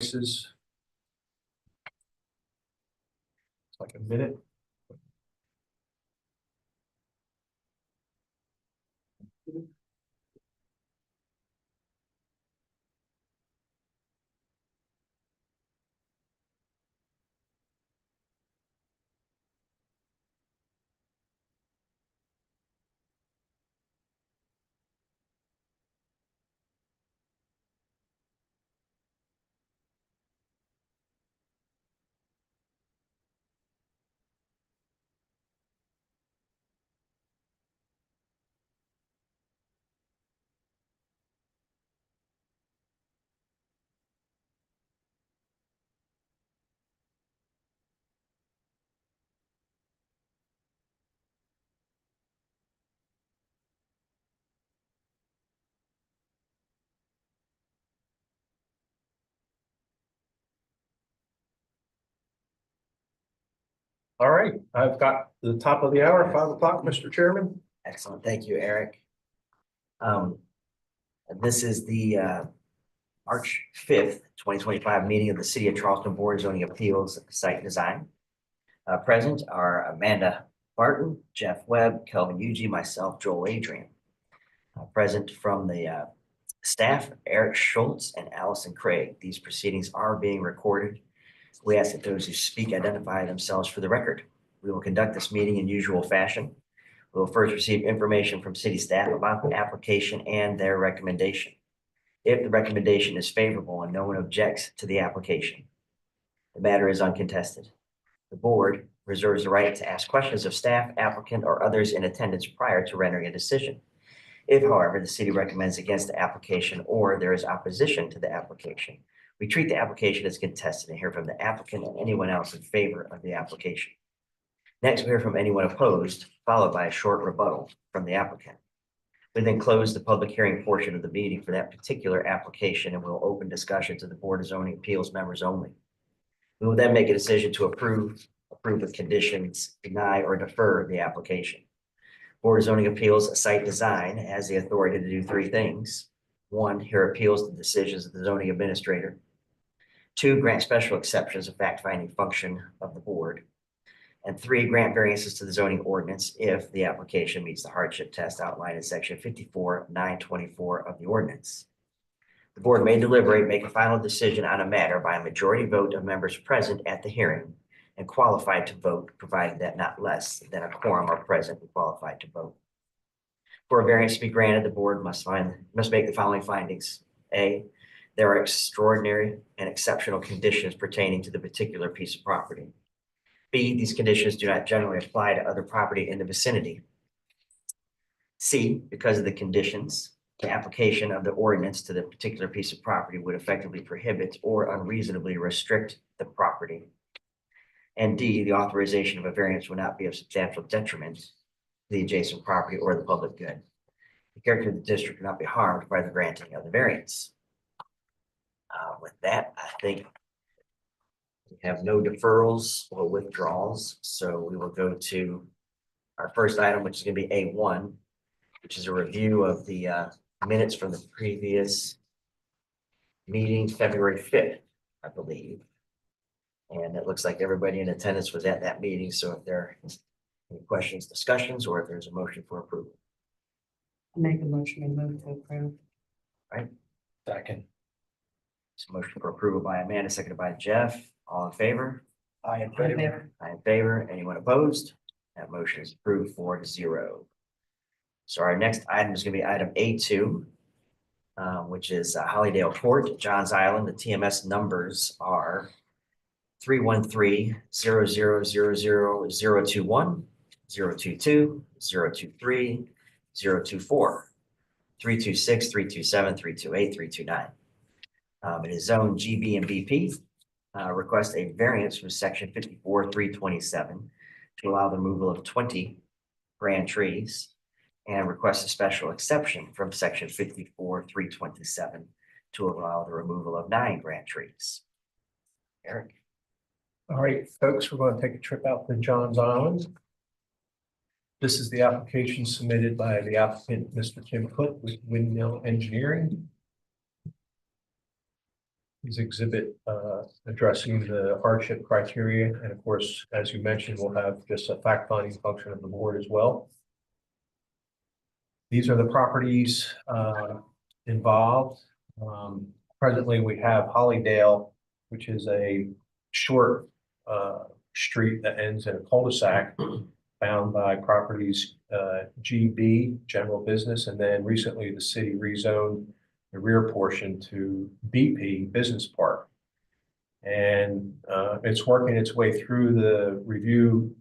It's like a minute. All right, I've got the top of the hour, 5 o'clock, Mr. Chairman. Excellent. Thank you, Eric. This is the March 5th, 2025 meeting of the City of Charleston Board of Zoning Appeals Site Design. Present are Amanda Barton, Jeff Webb, Kelvin Yuji, myself, Joel Adrian. Present from the staff, Eric Schultz and Allison Craig. These proceedings are being recorded. We ask that those who speak identify themselves for the record. We will conduct this meeting in usual fashion. We will first receive information from city staff about the application and their recommendation. If the recommendation is favorable and no one objects to the application, the matter is uncontested. The board reserves the right to ask questions of staff, applicant, or others in attendance prior to rendering a decision. If, however, the city recommends against the application or there is opposition to the application, we treat the application as contested and hear from the applicant and anyone else in favor of the application. Next, we hear from anyone opposed, followed by a short rebuttal from the applicant. We then close the public hearing portion of the meeting for that particular application and we'll open discussion to the Board of Zoning Appeals members only. We will then make a decision to approve with conditions, deny, or defer the application. Board of Zoning Appeals Site Design has the authority to do 3 things. 1, hear appeals to decisions of the zoning administrator. 2, grant special exceptions, a fact-finding function of the board. And 3, grant variances to the zoning ordinance if the application meets the hardship test outlined in section 54-924 of the ordinance. The board may deliberate, make a final decision on a matter by a majority vote of members present at the hearing and qualified to vote, provided that not less than a quorum are present and qualified to vote. For a variance to be granted, the board must make the following findings. A, there are extraordinary and exceptional conditions pertaining to the particular piece of property. B, these conditions do not generally apply to other property in the vicinity. C, because of the conditions, the application of the ordinance to the particular piece of property would effectively prohibit or unreasonably restrict the property. And D, the authorization of a variance would not be of substantial detriment to the adjacent property or the public good. The character of the district would not be harmed by the granting of the variance. With that, I think we have no deferrals or withdrawals, so we will go to our first item, which is going to be A1, which is a review of the minutes from the previous meeting, February 5th, I believe. And it looks like everybody in attendance was at that meeting. So if there are any questions, discussions, or if there's a motion for approval. Make a motion and move to approve. Right. Second. So motion for approval by Amanda, seconded by Jeff. All in favor? I in favor. I in favor. Anyone opposed? That motion is approved 4-0. So our next item is going to be item A2, which is Hollydale Court, Johns Island. The TMS numbers are 313-0000021, 022, 023, 024, 326, 327, 328, 329. It is zone GB and BP. Request a variance from section 54-327 to allow the removal of 20 grand trees and request a special exception from section 54-327 to allow the removal of 9 grand trees. Eric. All right, folks, we're going to take a trip out to Johns Island. This is the application submitted by the applicant, Mr. Tim Cook with Windmill Engineering. His exhibit addressing the hardship criteria. And of course, as you mentioned, we'll have just a fact-finding function of the board as well. These are the properties involved. Presently, we have Hollydale, which is a short street that ends in a cul-de-sac bound by properties GB, general business, and then recently the city rezoned the rear portion to BP, Business Park. And it's working its way through the review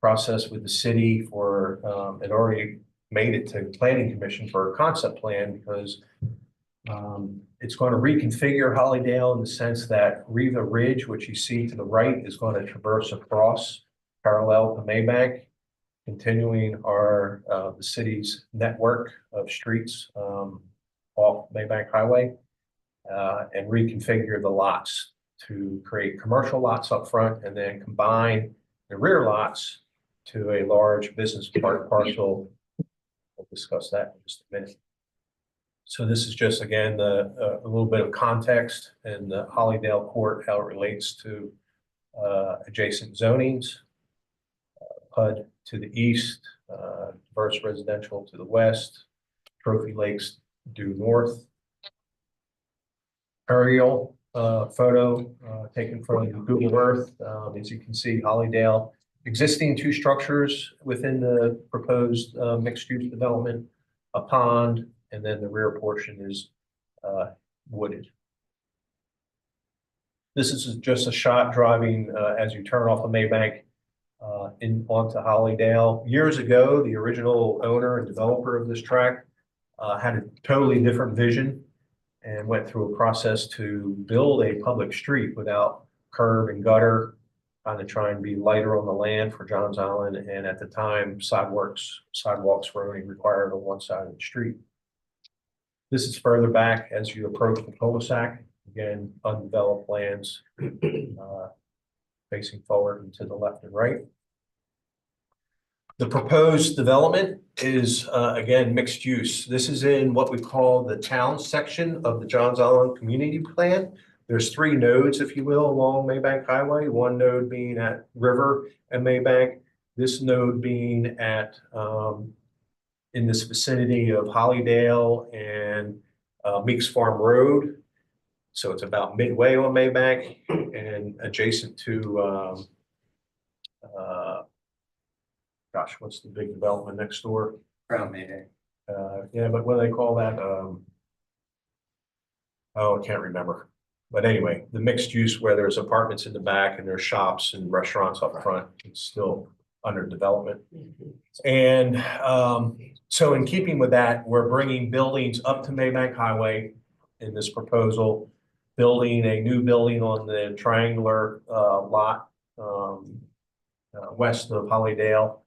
process with the city for, it already made it to Planning Commission for a concept plan because it's going to reconfigure Hollydale in the sense that Riva Ridge, which you see to the right, is going to traverse across parallel to Maybank, continuing the city's network of streets off Maybank Highway, and reconfigure the lots to create commercial lots up front and then combine the rear lots to a large business park parcel. We'll discuss that in just a minute. So this is just, again, a little bit of context in the Hollydale Court, how it relates to adjacent zonings. PUD to the east, diverse residential to the west, Trophy Lakes due north. Aerial photo taken from Google Earth. As you can see, Hollydale, existing two structures within the proposed mixed-use development, a pond, and then the rear portion is wooded. This is just a shot driving as you turn off of Maybank onto Hollydale. Years ago, the original owner and developer of this tract had a totally different vision and went through a process to build a public street without curb and gutter, kind of trying to be lighter on the land for Johns Island. And at the time, sidewalks were only required on one side of the street. This is further back as you approach the cul-de-sac. Again, undeveloped lands facing forward and to the left and right. The proposed development is, again, mixed use. This is in what we call the town section of the Johns Island Community Plan. There's 3 nodes, if you will, along Maybank Highway, one node being at River and Maybank, this node being at in this vicinity of Hollydale and Meeks Farm Road. So it's about midway on Maybank and adjacent to gosh, what's the big development next door? Crown Mayday. Yeah, but what do they call that? Oh, I can't remember. But anyway, the mixed use where there's apartments in the back and there's shops and restaurants up front, it's still under development. And so in keeping with that, we're bringing buildings up to Maybank Highway in this proposal, building a new building on the triangular lot west of Hollydale.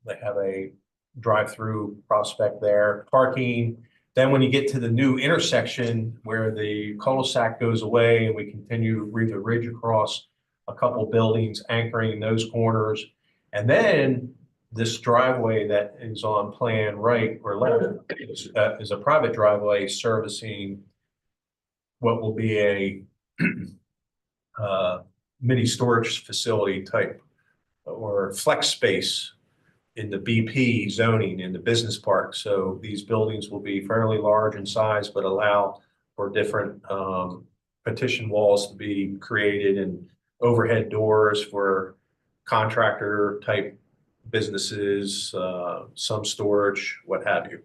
They have a drive-through prospect there, parking. Then when you get to the new intersection where the cul-de-sac goes away and we continue Riva Ridge across, a couple buildings anchoring those corners. And then this driveway that is on plan right or left is a private driveway servicing what will be a mini storage facility type or flex space in the BP zoning in the business park. So these buildings will be fairly large in size, but allow for different partition walls to be created and overhead doors for contractor type businesses, some storage, what have you.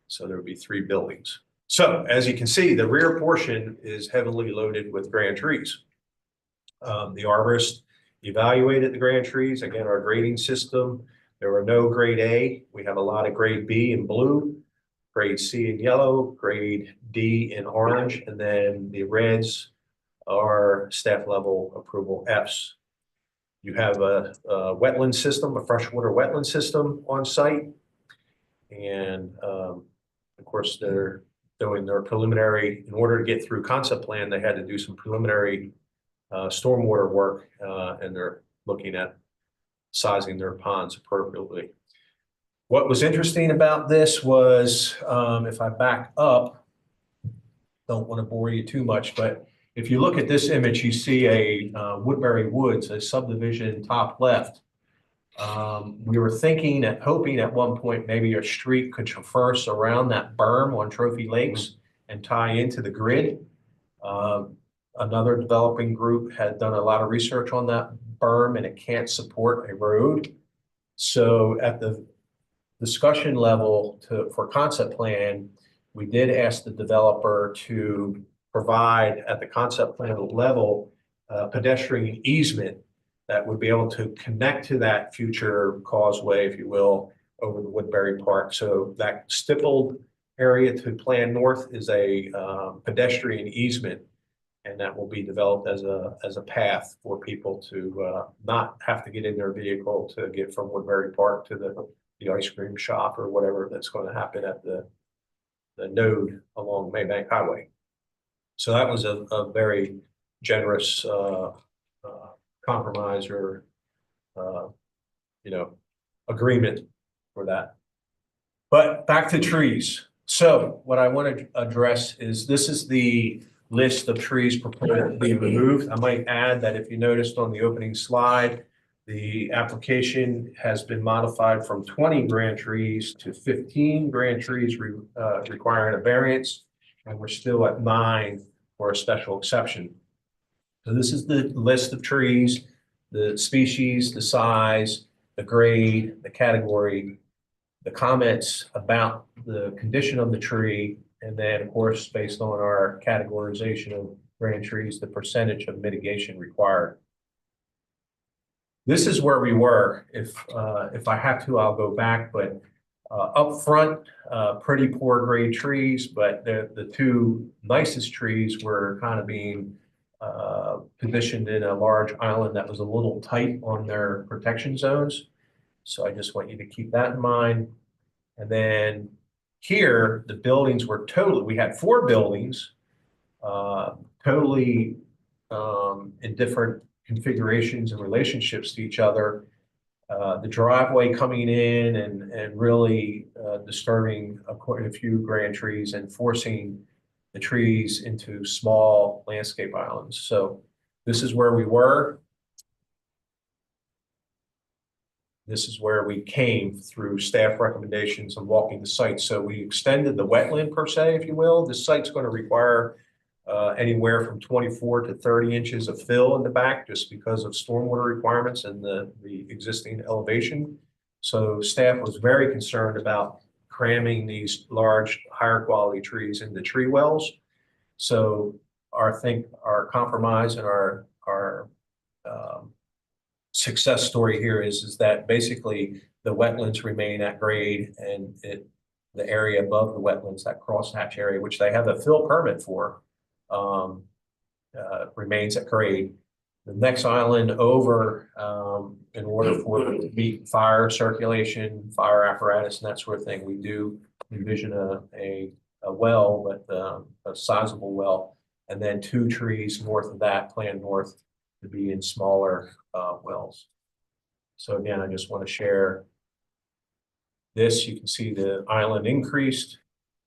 So there would be 3 buildings. So as you can see, the rear portion is heavily loaded with grand trees. The arborist evaluated the grand trees. Again, our grading system, there were no grade A. We have a lot of grade B in blue, grade C in yellow, grade D in orange, and then the reds are staff level approval Fs. You have a wetland system, a freshwater wetland system on site. And of course, they're doing their preliminary, in order to get through concept plan, they had to do some preliminary stormwater work, and they're looking at sizing their ponds appropriately. What was interesting about this was, if I back up, don't want to bore you too much, but if you look at this image, you see a Woodbury Woods, a subdivision top left. We were hoping at one point, maybe a street could traverse around that berm on Trophy Lakes and tie into the grid. Another developing group had done a lot of research on that berm and it can't support a road. So at the discussion level for concept plan, we did ask the developer to provide at the concept plan level pedestrian easement that would be able to connect to that future causeway, if you will, over the Woodbury Park. So that stippled area to Plan North is a pedestrian easement, and that will be developed as a path for people to not have to get in their vehicle to get from Woodbury Park to the ice cream shop or whatever that's going to happen at the node along Maybank Highway. So that was a very generous compromise or agreement for that. But back to trees. So what I want to address is this is the list of trees proposed to be removed. I might add that if you noticed on the opening slide, the application has been modified from 20 grand trees to 15 grand trees requiring a variance, and we're still at 9 for a special exception. So this is the list of trees, the species, the size, the grade, the category, the comments about the condition of the tree, and then of course, based on our categorization of grand trees, the percentage of mitigation required. This is where we were. If I have to, I'll go back, but up front, pretty poor grade trees, but the two nicest trees were kind of being positioned in a large island that was a little tight on their protection zones. So I just want you to keep that in mind. And then here, the buildings were we had 4 buildings, totally in different configurations and relationships to each other. The driveway coming in and really disturbing quite a few grand trees and forcing the trees into small landscape islands. So this is where we were. This is where we came through staff recommendations and walking the site. So we extended the wetland per se, if you will. This site's going to require anywhere from 24 to 30 inches of fill in the back just because of stormwater requirements and the existing elevation. So staff was very concerned about cramming these large, higher quality trees into tree wells. So our compromise and our success story here is that basically the wetlands remain at grade, and the area above the wetlands, that crosshatch area, which they have a fill permit for, remains at grade. The next island over, in order for it to meet fire circulation, fire apparatus, and that sort of thing, we do envision a well, but a sizable well, and then 2 trees north of that, Plan North, to be in smaller wells. So again, I just want to share this. You can see the island increased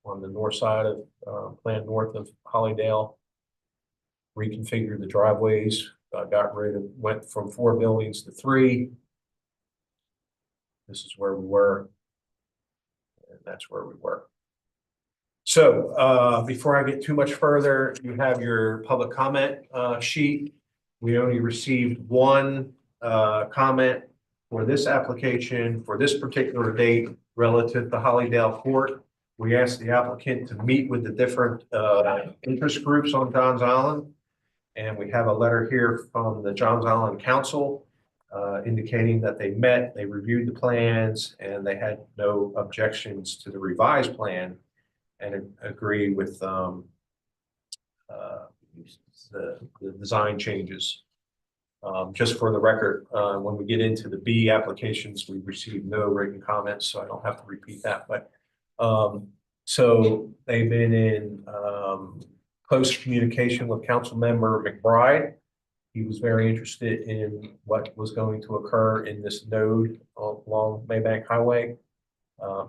on the north side of Plan North of Hollydale. Reconfigured the driveways, went from 4 buildings to 3. This is where we were, and that's where we were. So before I get too much further, you have your public comment sheet. We only received 1 comment for this application for this particular date relative to Hollydale Court. We asked the applicant to meet with the different interest groups on Johns Island. And we have a letter here from the Johns Island Council indicating that they met, they reviewed the plans, and they had no objections to the revised plan and agreed with the design changes. Just for the record, when we get into the B applications, we received no written comments, so I don't have to repeat that. But so they've been in close communication with Council Member McBride. He was very interested in what was going to occur in this node along Maybank Highway.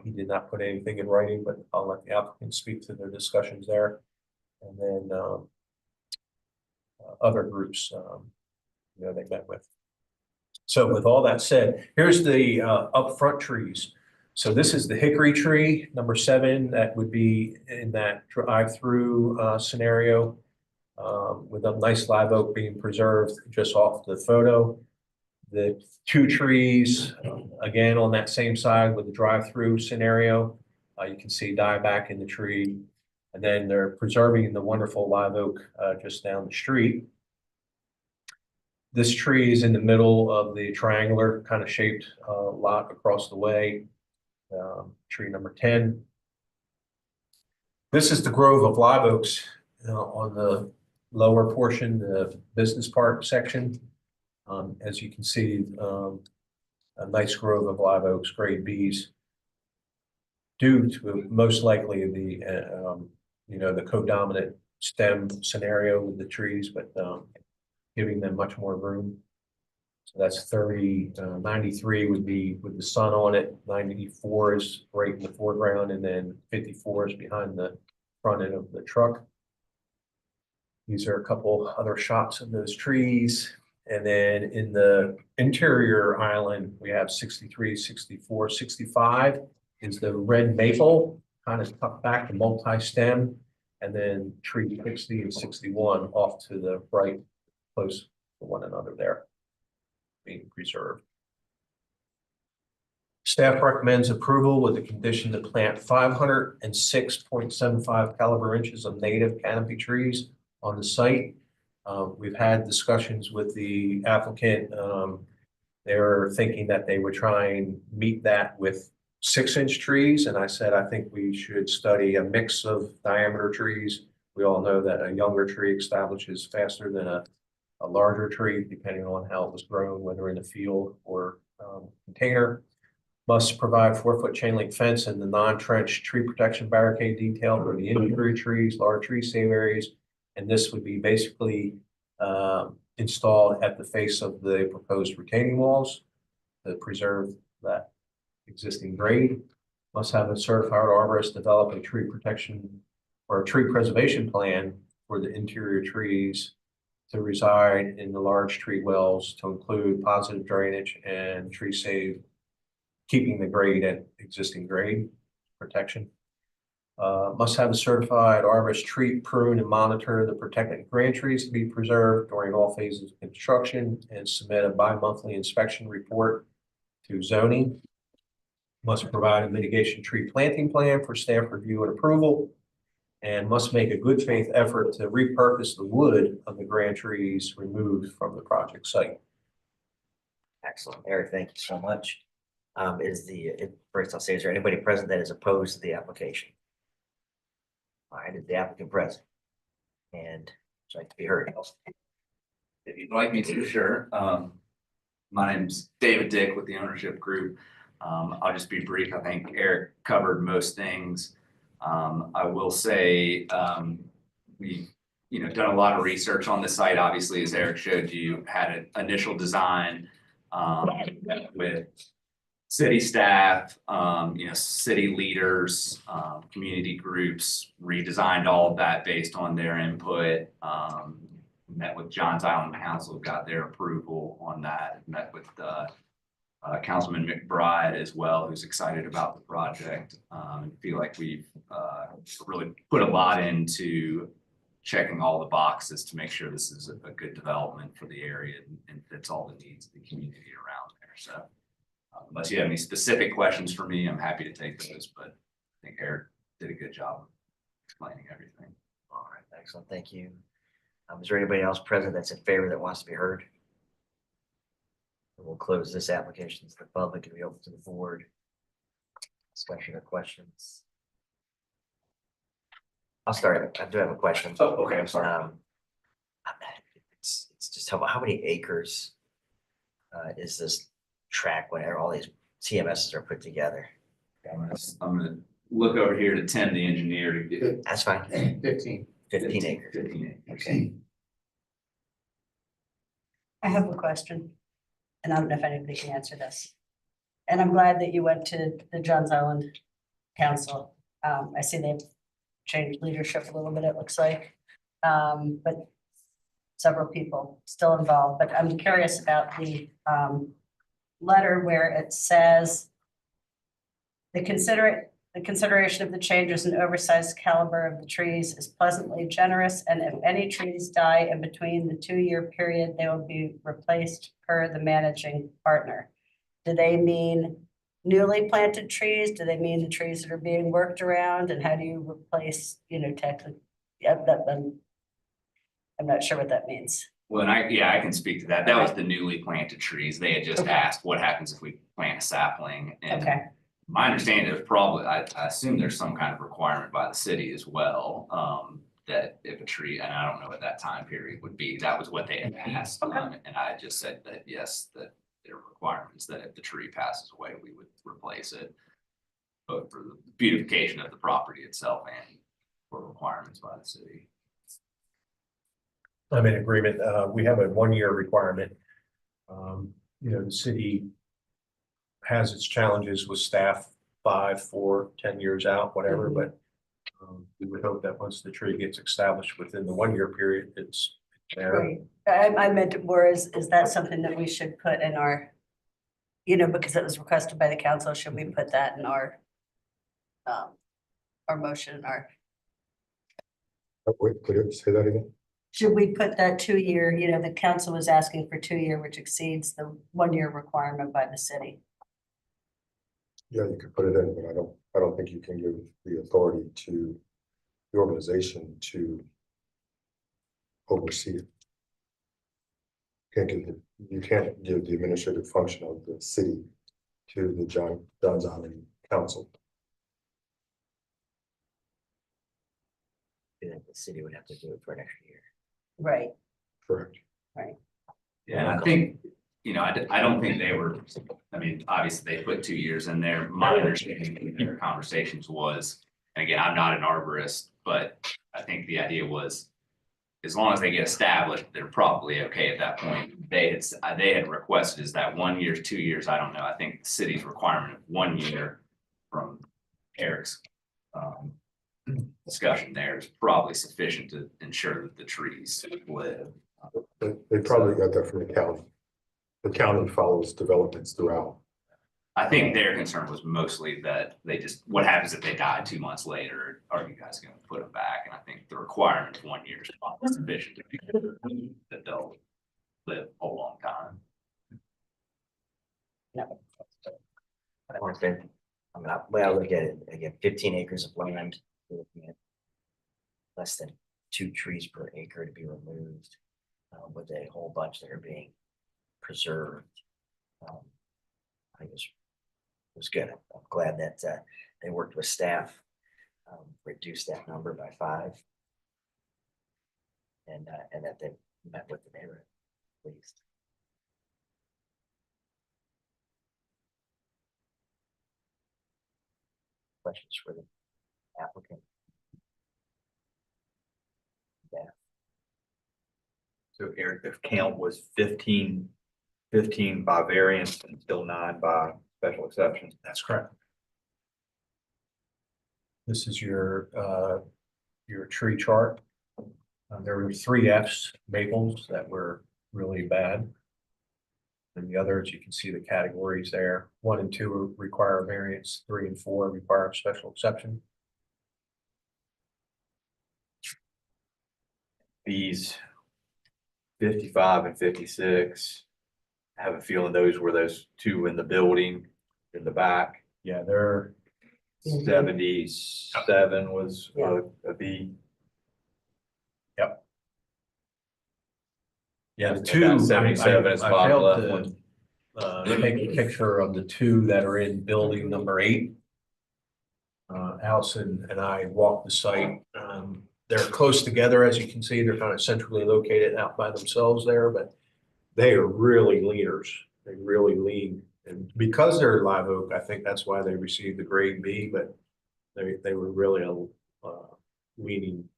He did not put anything in writing, but I'll let the applicant speak to their discussions there. and then other groups, they met with. So with all that said, here's the upfront trees. So this is the hickory tree, number 7, that would be in that drive-through scenario with a nice live oak being preserved just off the photo. The 2 trees, again, on that same side with the drive-through scenario, you can see die back in the tree. And then they're preserving the wonderful live oak just down the street. This tree is in the middle of the triangular kind of shaped lot across the way, tree number 10. This is the grove of live oaks on the lower portion, the business park section. As you can see, a nice grove of live oaks, grade Bs, due to most likely the the codominant stem scenario with the trees, but giving them much more room. So that's 93 would be with the sun on it. 94 is right in the foreground, and then 54 is behind the front end of the truck. These are a couple other shots of those trees. And then in the interior island, we have 63, 64, 65 is the red maple, kind of tucked back to multi-stem. And then tree 60 and 61 off to the right, close to one another there, being preserved. Staff recommends approval with the condition to plant 506.75 caliber inches of native canopy trees on the site. We've had discussions with the applicant. They're thinking that they would try and meet that with 6-inch trees. And I said, I think we should study a mix of diameter trees. We all know that a younger tree establishes faster than a larger tree, depending on how it was grown, whether in the field or container. Must provide 4-foot chain link fence and the non-trench tree protection barricade detail for the interior trees, large tree save areas. And this would be basically installed at the face of the proposed retaining walls to preserve that existing grade. Must have a certified arborist develop a tree protection or a tree preservation plan for the interior trees to reside in the large tree wells to include positive drainage and tree save, keeping the grade at existing grade protection. Must have a certified arborist treat, prune, and monitor the protected grand trees to be preserved during all phases of construction and submit a bi-monthly inspection report to zoning. Must provide a mitigation tree planting plan for staff review and approval, and must make a good faith effort to repurpose the wood of the grand trees removed from the project site. Excellent. Eric, thank you so much. First I'll say, is there anybody present that is opposed to the application? All right, is the applicant present? And would you like to be heard? If you'd like me to, sure. My name's David Dick with the ownership group. I'll just be brief. I think Eric covered most things. I will say we've done a lot of research on the site. Obviously, as Eric showed you, had an initial design with city staff, city leaders, community groups, redesigned all of that based on their input. Met with Johns Island Council, got their approval on that. Met with Councilman McBride as well, who's excited about the project. Feel like we've really put a lot into checking all the boxes to make sure this is a good development for the area and fits all the needs of the community around there. So unless you have any specific questions for me, I'm happy to take those, but I think Eric did a good job of explaining everything. All right, excellent. Thank you. Is there anybody else present that's in favor that wants to be heard? We'll close this application to the public and we open to the board. Discussion or questions? I'll start. I do have a question. Oh, okay. I'm sorry. It's just how many acres is this track whenever all these TMSs are put together? I'm gonna look over here to Tim, the engineer, to get That's fine. 15 acres. 15 acres. Okay. I have a question, and I don't know if anybody can answer this. And I'm glad that you went to the Johns Island Council. I see they've changed leadership a little bit, it looks like. But several people still involved, but I'm curious about the letter where it says the consideration of the changes and oversized caliber of the trees is pleasantly generous, and if any trees die in between the 2-year period, they will be replaced per the managing partner. Do they mean newly planted trees? Do they mean the trees that are being worked around? And how do you replace, technically? Yeah, I'm not sure what that means. Well, I can speak to that. That was the newly planted trees. They had just Okay. asked what happens if we plant a sapling. And Okay, my understanding is probably, I assume there's some kind of requirement by the city as well. That if a tree, and I don't know what that time period would be, that was what they had asked. Okay. And I just said that, yes, that there are requirements that if the tree passes away, we would replace it. Both for the beautification of the property itself and for requirements by the city. I'm in agreement. We have a 1-year requirement. The city has its challenges with staff 5, 4, 10 years out, whatever, but we would hope that once the tree gets established within the 1-year period, it's there. great. I meant more is that something that we should put in our, because it was requested by the council, should we put that in our motion, Wait, could you say that again? should we put that 2-year, the council was asking for 2-year, which exceeds the 1-year requirement by the city. Yeah, you could put it in, but I don't think you can give the authority to the organization to oversee it. You can't give the administrative function of the city to the Johns Island Council. I think the city would have to do it for an extra year. Right, Correct. Yeah, and I think, I don't think they were, I mean, obviously they put 2 years in there. My understanding in their conversations was, and again, I'm not an arborist, but I think the idea was as long as they get established, they're probably okay at that point. They had requested is that 1 year, 2 years, I don't know. I think the city's requirement of 1 year from Eric's discussion there is probably sufficient to ensure that the trees live. They probably got that from the county. The county follows developments throughout. I think their concern was mostly that what happens if they die 2 months later? Are you guys gonna put them back? And I think the requirement of 1 year is probably sufficient to be that they'll live a long time. I want to say, the way I look at it, again, 15 acres of land, we're looking at less than 2 trees per acre to be removed, with a whole bunch that are being preserved. I think it was good. I'm glad that they worked with staff, reduced that number by 5, and that they met with the neighborhood, at least. Questions for the applicant? So Eric, the count was 15 by variance and still 9 by special exception. That's correct. This is your tree chart. There were 3 Fs maples that were really bad. And the others, you can see the categories there. 1 and 2 require a variance, 3 and 4 require a special exception. These 55 and 56, I have a feeling those were those 2 in the building in the back. Yeah, they're 77 was a B. Yeah, the And 2. that 77 is I bottom failed left to take a picture of the 2 that are in building number 8. Allison and I walked the site. They're close together, as you can see. They're kind of centrally located out by themselves there, but they are really leaners. They really lean. And because they're live oak, I think that's why they received the grade B, but they were really leaning.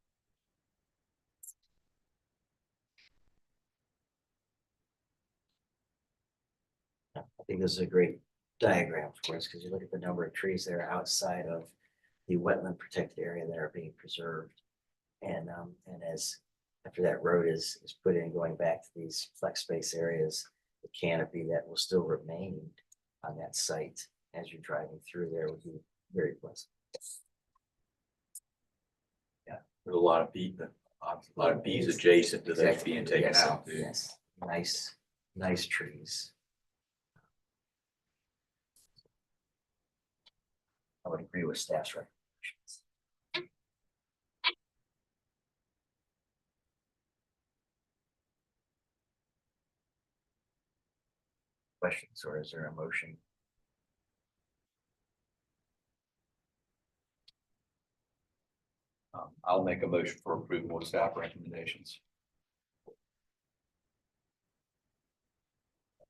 I think this is a great diagram for us because you look at the number of trees that are outside of the wetland protected area that are being preserved. And as after that road is put in, going back to these flex space areas, the canopy that will still remain on that site as you're driving through there would be very pleasant. There's a lot of bees adjacent to those being taken Yes, out. Too. yes, nice trees. I would agree with staff's recommendations. Questions, or is there a motion? I'll make a motion for approval of staff recommendations.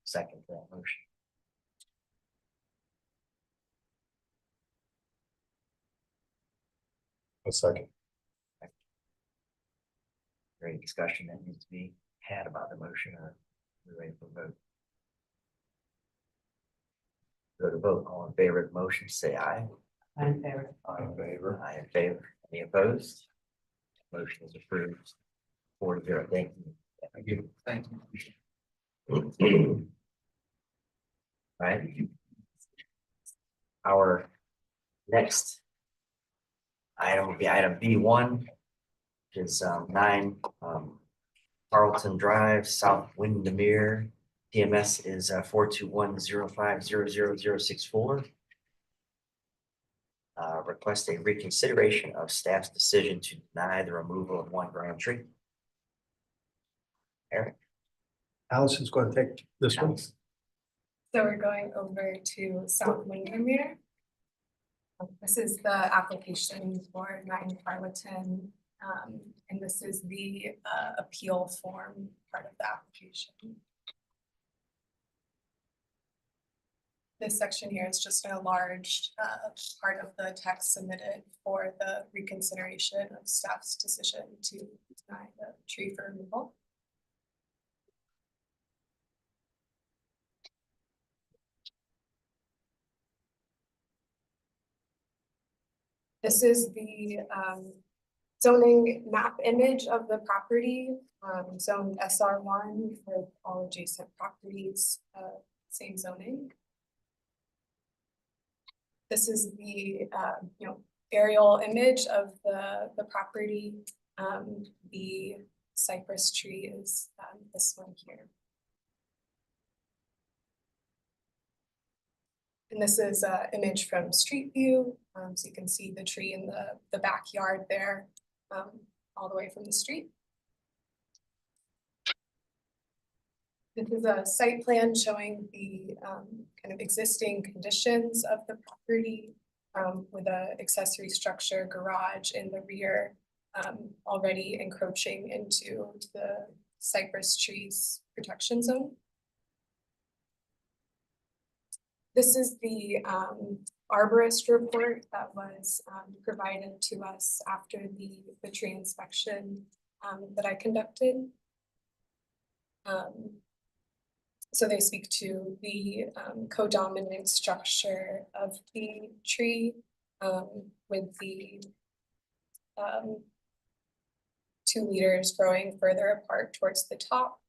Second that motion. A second. Any discussion that needs to be had about the motion, or we're ready for vote? Go to vote. All in favor of the motion, say aye. I'm in favor. I'm in favor. Aye in favor. Any opposed? Motion is approved. 4-0. Thank you. Thank you. Thank you. Right. Our next item will be item B1, which is 9 Carlton Drive, South Windermere. PMS is 42105000064. Request a reconsideration of staff's decision to deny the removal of 1 grand tree. Eric? Allison's going to take this one. So we're going over to South Windermere. This is the application for 9 Carleton, and this is the appeal form part of the application. This section here is just a large part of the text submitted for the reconsideration of staff's decision to deny the tree for removal. This is the zoning map image of the property, zone SR1 for all adjacent properties, same zoning. This is the aerial image of the property. The cypress tree is this one here. And this is an image from street view, so you can see the tree in the backyard there, all the way from the street. This is a site plan showing the kind of existing conditions of the property with an accessory structure garage in the rear, already encroaching into the cypress trees protection zone. This is the arborist report that was provided to us after the tree inspection that I conducted. So they speak to the codominant structure of the tree with the 2 leaders growing further apart towards the top.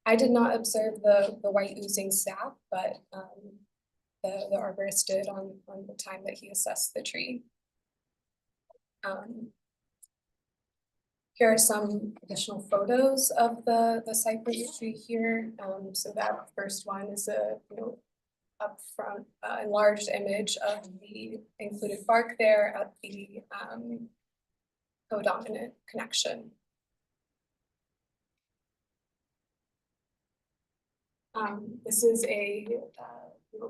I did not observe the white oozing sap, but the arborist did on the time that he assessed the tree. Here are some additional photos of the cypress tree here. So that first one is a up front enlarged image of the included bark there at the codominant connection. This is a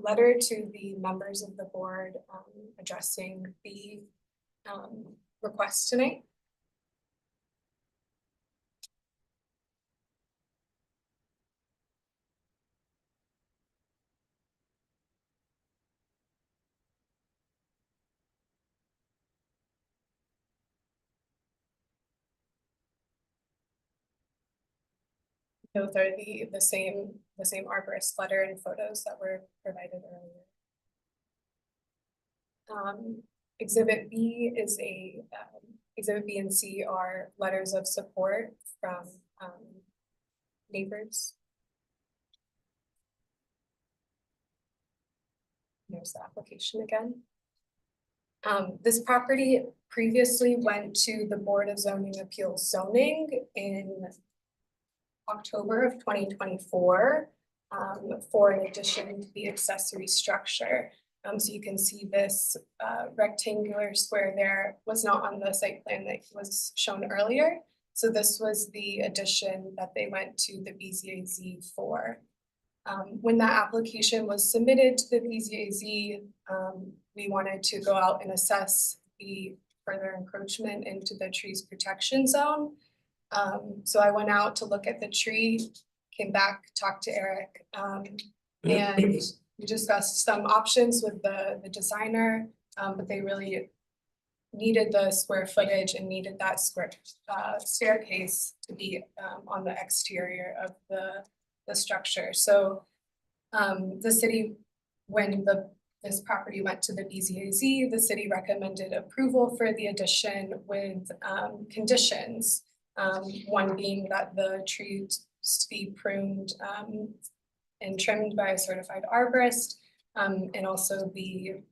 letter to the members of the board addressing the request tonight. Those are the same arborist letter and photos that were provided earlier. Exhibit B is Exhibit B and C are letters of support from neighbors. There's the application again. This property previously went to the Board of Zoning Appeals zoning in October of 2024 for an addition to the accessory structure. So you can see this rectangular square there was not on the site plan that was shown earlier. So this was the addition that they went to the BZA-Z for. When that application was submitted to the BZA-Z, we wanted to go out and assess the further encroachment into the trees protection zone. So I went out to look at the tree, came back, talked to Eric, and we discussed some options with the designer, but they really needed the square footage and needed that square staircase to be on the exterior of the structure. So the city, when this property went to the BZA-Z, the city recommended approval for the addition with conditions. One being that the trees be pruned and trimmed by a certified arborist, and also the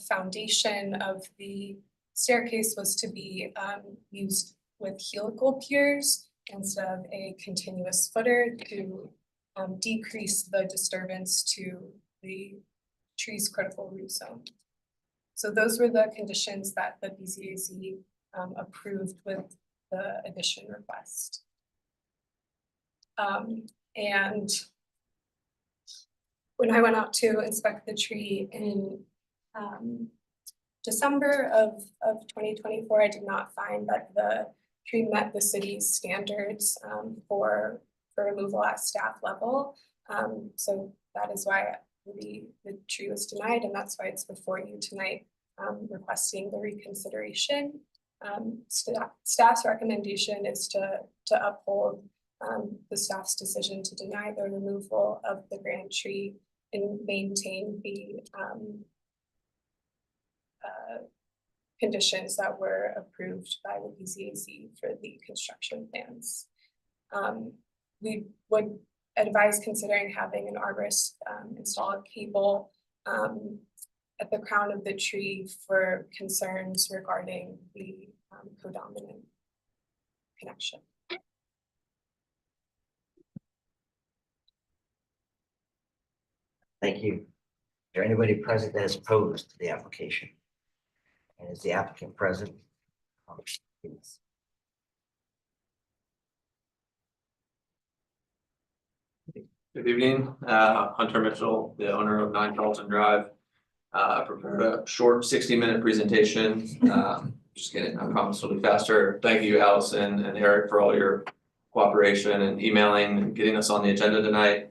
foundation of the staircase was to be used with helical piers instead of a continuous footer to decrease the disturbance to the tree's critical root zone. So those were the conditions that the BZA-Z approved with the addition request. And when I went out to inspect the tree in December of 2024, I did not find that the tree met the city's standards for removal at staff level. So that is why the tree was denied, and that's why it's before you tonight requesting the reconsideration. Staff's recommendation is to uphold the staff's decision to deny the removal of the grand tree and maintain the conditions that were approved by the BZA-Z for the construction plans. We would advise considering having an arborist install a cable at the crown of the tree for concerns regarding the codominant connection. Thank you. Is there anybody present that is opposed to the application? And is the applicant present? Please. Good evening, Hunter Mitchell, the owner of 9 Charleston Drive. I prepared a short 60-minute presentation. Just kidding, I promise it'll be faster. Thank you, Allison and Eric, for all your cooperation and emailing and getting us on the agenda tonight.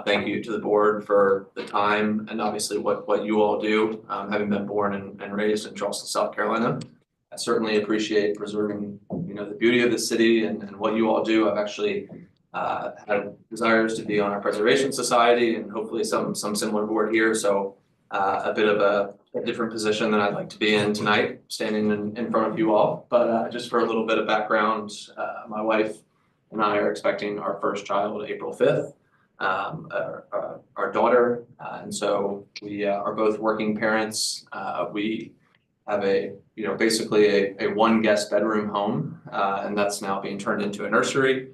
Thank you to the board for the time and obviously what you all do, having been born and raised in Charleston, South Carolina. I certainly appreciate preserving, the beauty of the city and what you all do. I've actually had desires to be on our preservation society and hopefully some similar board here. So a bit of a different position than I'd like to be in tonight, standing in front of you all. But just for a little bit of background, my wife and I are expecting our first child April 5th. Our daughter, and so we are both working parents. We have basically a one guest bedroom home, and that's now being turned into a nursery.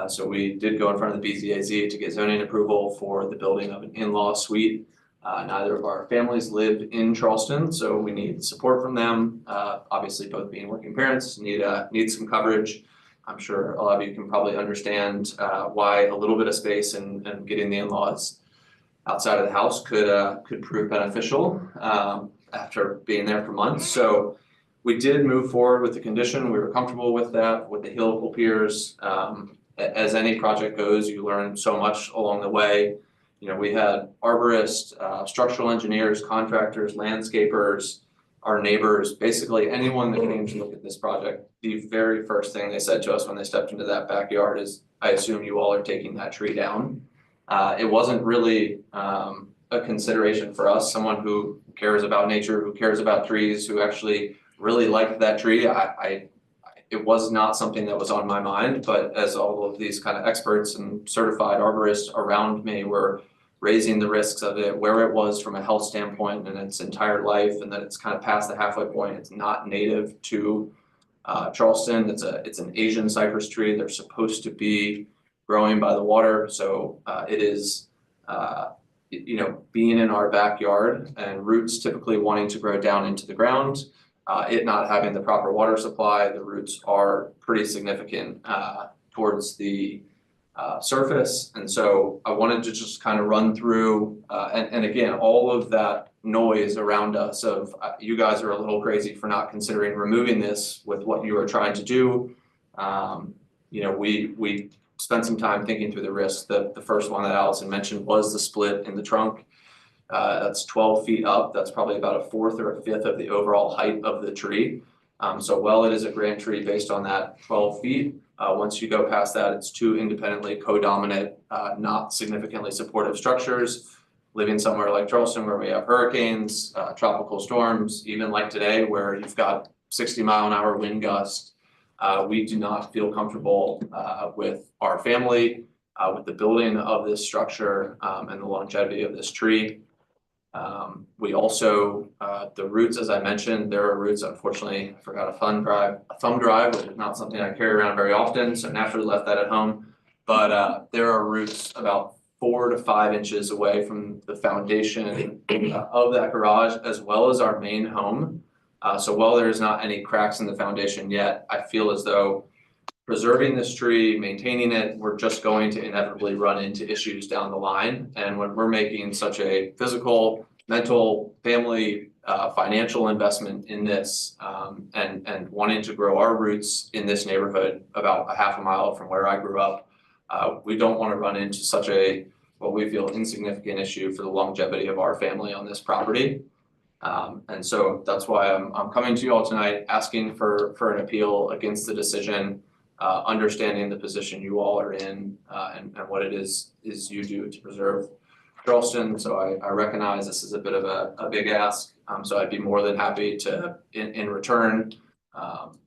So we did go in front of the BZA-Z to get zoning approval for the building of an in-law suite. Neither of our families live in Charleston, so we need support from them. Obviously, both being working parents need some coverage. I'm sure a lot of you can probably understand why a little bit of space and getting the in-laws outside of the house could prove beneficial after being there for months. So we did move forward with the condition. We were comfortable with that, with the helical piers. As any project goes, you learn so much along the way. We had arborists, structural engineers, contractors, landscapers, our neighbors, basically anyone that came to look at this project. The very first thing they said to us when they stepped into that backyard is, I assume you all are taking that tree down. It wasn't really a consideration for us, someone who cares about nature, who cares about trees, who actually really liked that tree. It was not something that was on my mind, but as all of these kind of experts and certified arborists around me were raising the risks of it, where it was from a health standpoint in its entire life, and that it's kind of past the halfway point, it's not native to Charleston. It's an Asian cypress tree. They're supposed to be growing by the water, so it is being in our backyard and roots typically wanting to grow down into the ground. It not having the proper water supply, the roots are pretty significant towards the surface. And so I wanted to just kind of run through, and again, all of that noise around us of you guys are a little crazy for not considering removing this with what you are trying to do. We spent some time thinking through the risks. The first one that Allison mentioned was the split in the trunk. That's 12 feet up. That's probably about a fourth or a fifth of the overall height of the tree. So while it is a grand tree based on that 12 feet, once you go past that, it's two independently co-dominant, not significantly supportive structures. Living somewhere like Charleston where we have hurricanes, tropical storms, even like today where you've got 60-mile-an-hour wind gusts, we do not feel comfortable with our family, with the building of this structure and the longevity of this tree. We also, the roots, as I mentioned, there are roots, unfortunately, I forgot a thumb drive, which is not something I carry around very often, so naturally left that at home. But there are roots about 4 to 5 inches away from the foundation of that garage, as well as our main home. So while there's not any cracks in the foundation yet, I feel as though preserving this tree, maintaining it, we're just going to inevitably run into issues down the line. And when we're making such a physical, mental, family, financial investment in this, and wanting to grow our roots in this neighborhood about a half a mile from where I grew up, we don't want to run into such a, what we feel, insignificant issue for the longevity of our family on this property. And so that's why I'm coming to you all tonight, asking for an appeal against the decision, understanding the position you all are in, and what it is you do to preserve Charleston. So I recognize this is a bit of a big ask. So I'd be more than happy to, in return,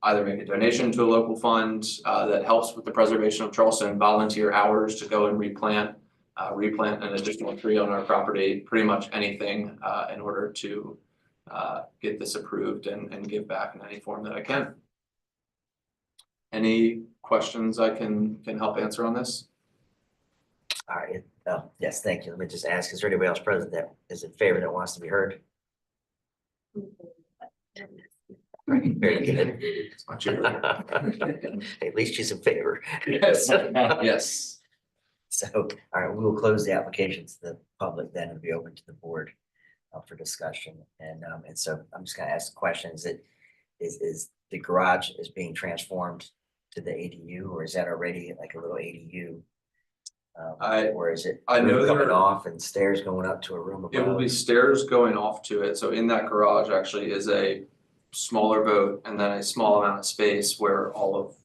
either make a donation to a local fund that helps with the preservation of Charleston, volunteer hours to go and replant an additional tree on our property, pretty much anything in order to get this approved and give back in any form that I can. Any questions I can help answer on this? All right, yes, thank you. Let me just ask, is there anybody else present that is in favor that wants to be heard? Very good. At least she's in favor. Yes, yes. So, all right, we will close the application to the public, then it'll be open to the board for discussion. And so I'm just gonna ask the question, is the garage is being transformed to the ADU, or is that already like a little ADU? Or is it I know roof coming there- off and stairs going up to a room above? It will be stairs going off to it. So in that garage actually is a smaller boat and then a small amount of space where all of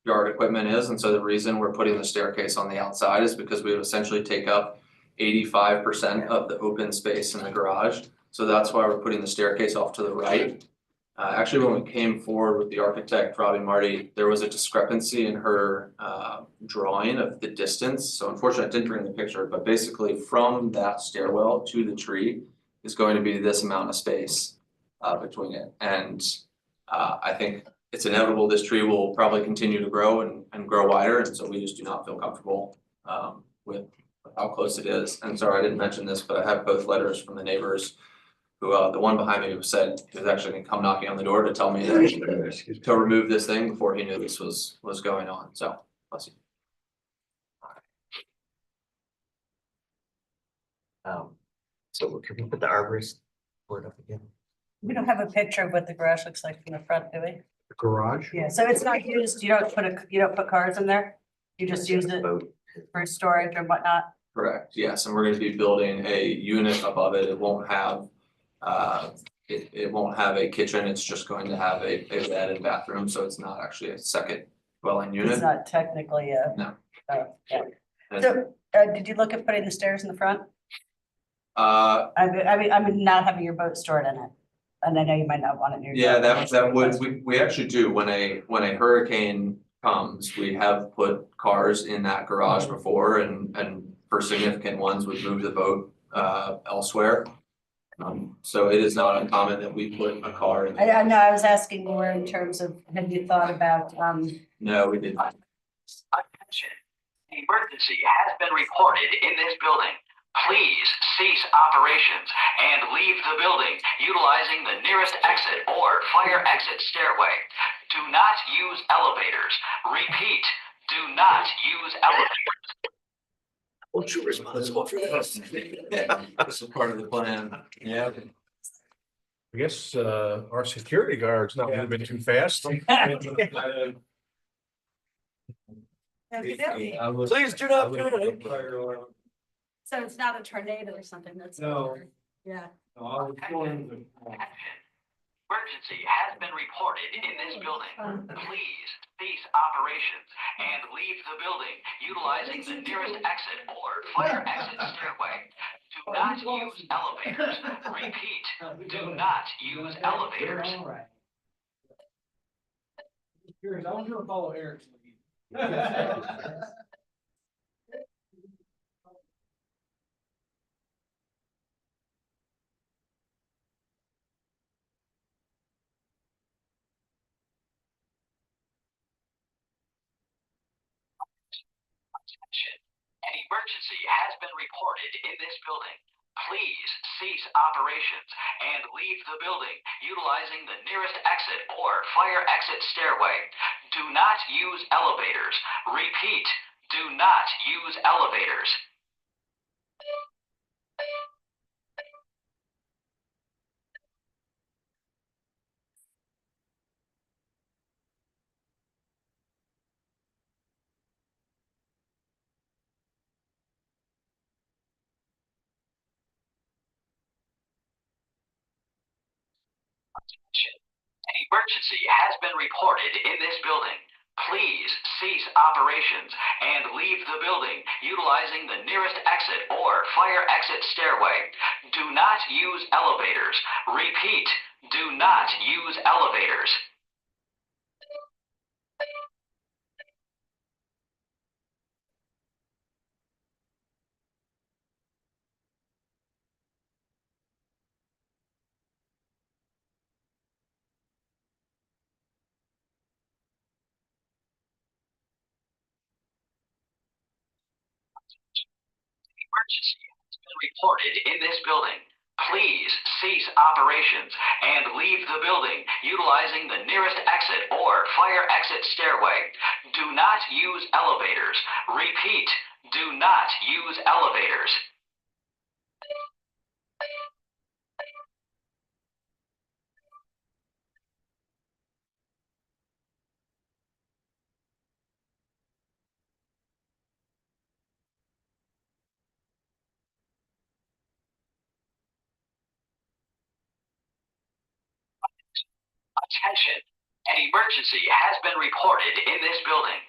yard equipment is. And so the reason we're putting the staircase on the outside is because we would essentially take up 85% of the open space in the garage. So that's why we're putting the staircase off to the right. Actually, when we came forward with the architect, Robbie Marty, there was a discrepancy in her drawing of the distance. So unfortunately, I didn't bring the picture, but basically from that stairwell to the tree is going to be this amount of space between it. And I think it's inevitable this tree will probably continue to grow and grow wider. And so we just do not feel comfortable with how close it is. And sorry, I didn't mention this, but I have both letters from the neighbors who, the one behind me said he was actually gonna come knocking on the door to tell me that to remove this thing before he knew this was going on. So, bless you. So can we put the arborist board up again? We don't have a picture of what the garage looks like from the front, do we? The garage? Yeah, so it's not used, you don't put cars in there? You just use it Boat. for storage or whatnot? Correct, yes, and we're gonna be building a unit above it. It won't have it won't have a kitchen. It's just going to have a bed and bathroom, so it's not actually a second dwelling It's unit. not technically a. No. Yeah. And- So, did you look at putting the stairs in the front? I mean, not having your boat stored in it. And I know you might not want it near. yeah, your boat, that would, that's- we actually do, when a hurricane comes, we have put cars in that garage before and for significant ones, we move the boat elsewhere. So it is not uncommon that we put a car in. I know, I was asking more in terms of, have you thought about, No, we didn't. Attention, an emergency has been reported in this building. Please cease operations and leave the building utilizing the nearest exit or fire exit stairway. Do not use elevators. Repeat, do not use elevators. What's your responsible for this? Yeah, this is part of the plan, yeah. I guess, our security guard's not moving too fast. Please do not panic. So it's not a tornado or something, that's. No. Yeah. Emergency has been reported in this building. Please cease operations and leave the building utilizing the nearest exit or fire exit stairway. Do not use elevators. Repeat, do not use elevators. I was gonna follow Eric's lead. An emergency has been reported in this building. Please cease operations and leave the building utilizing the nearest exit or fire exit stairway. Do not use elevators. Repeat, do not use elevators. An emergency has been reported in this building. Please cease operations and leave the building utilizing the nearest exit or fire exit stairway. Do not use elevators. Repeat, do not use elevators. Emergency has been reported in this building. Please cease operations and leave the building utilizing the nearest exit or fire exit stairway. Do not use elevators. Repeat, do not use elevators. Attention, an emergency has been reported in this building.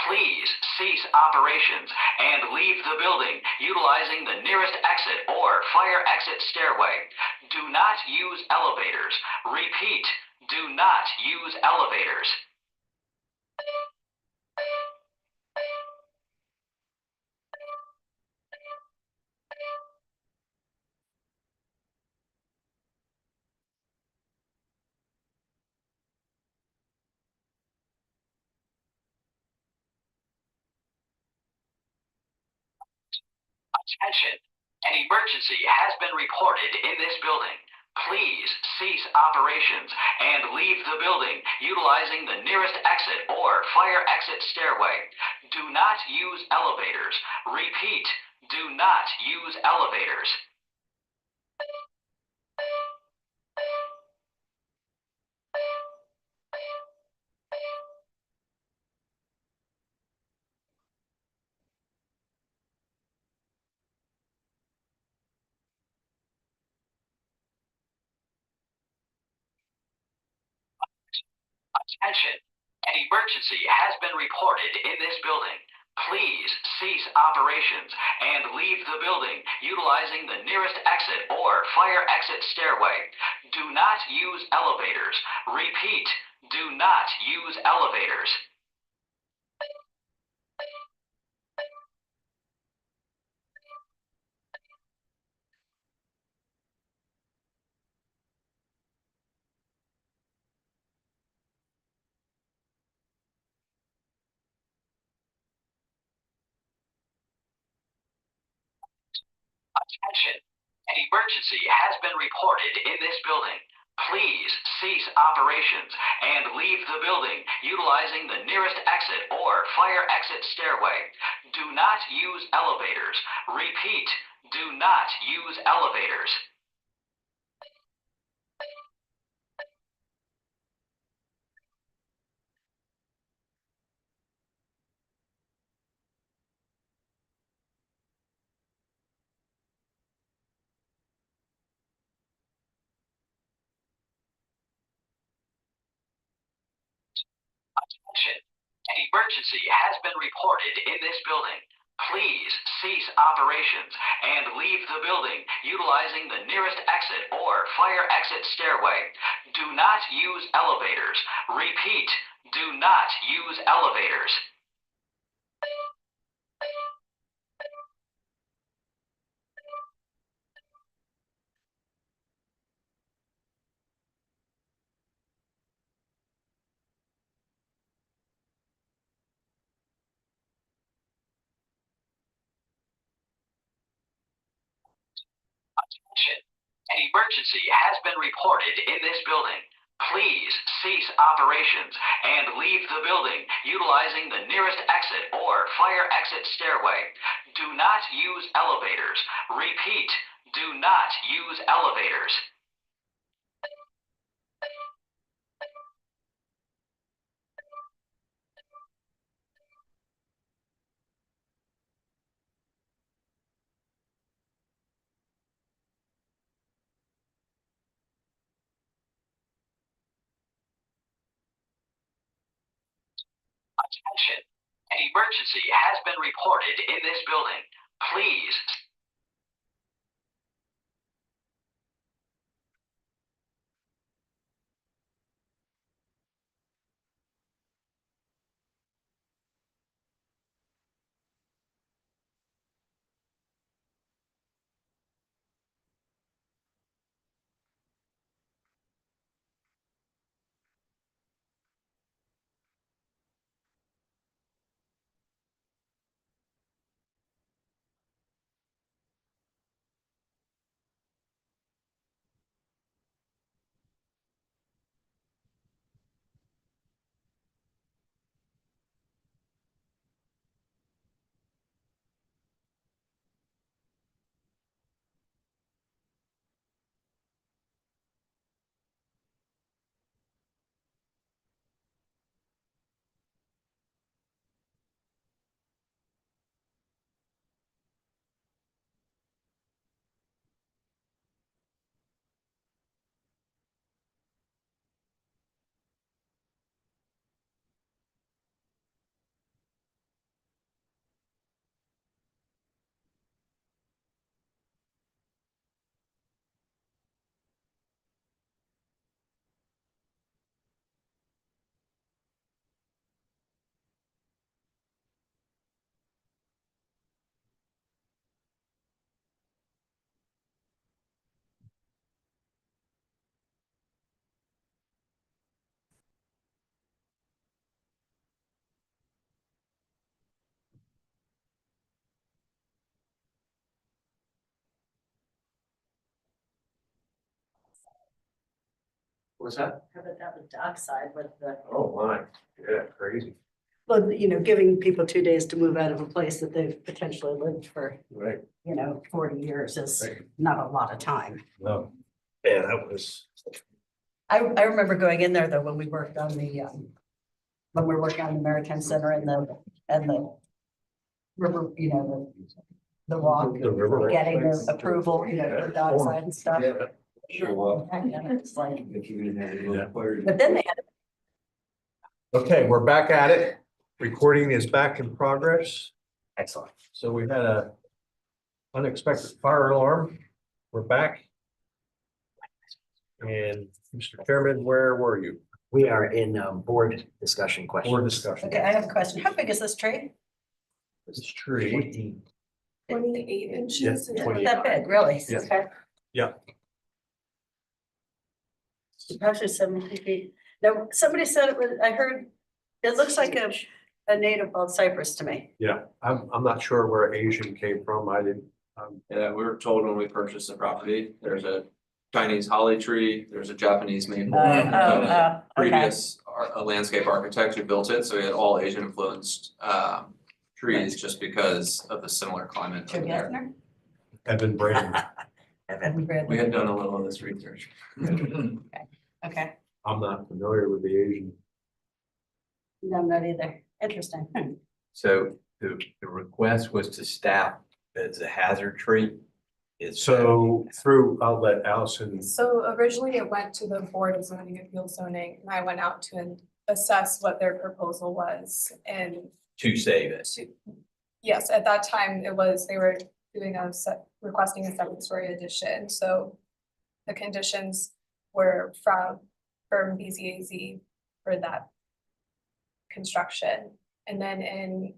Please cease operations and leave the building utilizing the nearest exit or fire exit stairway. Do not use elevators. Repeat, do not use elevators. Attention, an emergency has been reported in this building. Please cease operations and leave the building utilizing the nearest exit or fire exit stairway. Do not use elevators. Repeat, do not use elevators. Attention, an emergency has been reported in this building. Please cease operations and leave the building utilizing the nearest exit or fire exit stairway. Do not use elevators. Repeat, do not use elevators. Attention, an emergency has been reported in this building. Please cease operations and leave the building utilizing the nearest exit or fire exit stairway. Do not use elevators. Repeat, do not use elevators. Attention, an emergency has been reported in this building. Please cease operations and leave the building utilizing the nearest exit or fire exit stairway. Do not use elevators. Repeat, do not use elevators. Attention, an emergency has been reported in this building. Please cease operations and leave the building utilizing the nearest exit or fire exit stairway. Do not use elevators. Repeat, do not use elevators. Attention, an emergency has been reported in this building. Please. What's that? How about that with dockside with the, Oh, my, yeah, crazy. well, giving people 2 days to move out of a place that they've potentially lived for, Right. 40 years is Right. not a lot of time. No. Yeah, that was. I remember going in there though, when we worked on when we were working on the Maritime Center and the river, the walk, The river. getting the approval, for dockside and stuff. Yeah. Sure, well. And it's like, Yeah. but then they had Okay, we're back at it. Recording is back in progress. Excellent. So we had a unexpected fire alarm. We're back. And Mr. Chairman, where were you? We are in board discussion questions. Board discussion. Okay, I have a question. How big is this tree? This tree. 28 inches. Yes, and 28. That big, really? Yeah. Okay. Yeah. Actually 70 feet. Now, somebody said it was, I heard, it looks like a native old cypress to me. Yeah, I'm not sure where Asian came from. I didn't, Yeah, we were told when we purchased the property, there's a Chinese holly tree, there's a Japanese maple. Okay. Previous landscape architect who built it, so we had all Asian influenced trees just because of the similar climate Joe over there. Gaffner? Evan Brandon. Evan, We had done a little of this research. Okay, I'm not familiar with the Asian. no, I'm not either. Interesting. So the request was to staff as a hazard tree. So I'll let Allison, So originally it went to the Board of Zoning Appeals Zoning, and I went out to assess what their proposal was. And To save it. yes, at that time, they were doing requesting a 7-story addition, so the conditions were from BZA-SD for that construction. And then in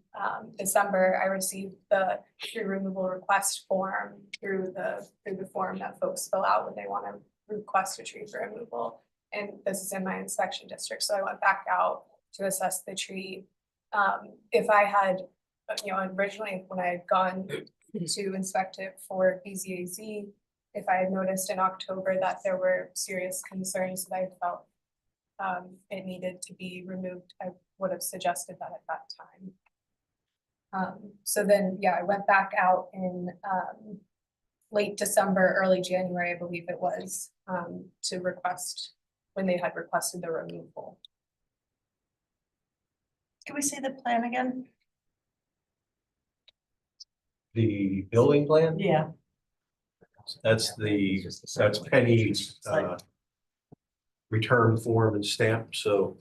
December, I received the tree removal request form through the form that folks fill out when they want to request a tree for removal. And this is in my inspection district, so I went back out to assess the tree. If I had, originally when I had gone to inspect it for BZA-SD, if I had noticed in October that there were serious concerns that I felt it needed to be removed, I would have suggested that at that time. So then, yeah, I went back out in late December, early January, I believe it was, to request, when they had requested the removal. Can we see the plan again? the building plan, Yeah. that's Penny's, return form and stamp, so.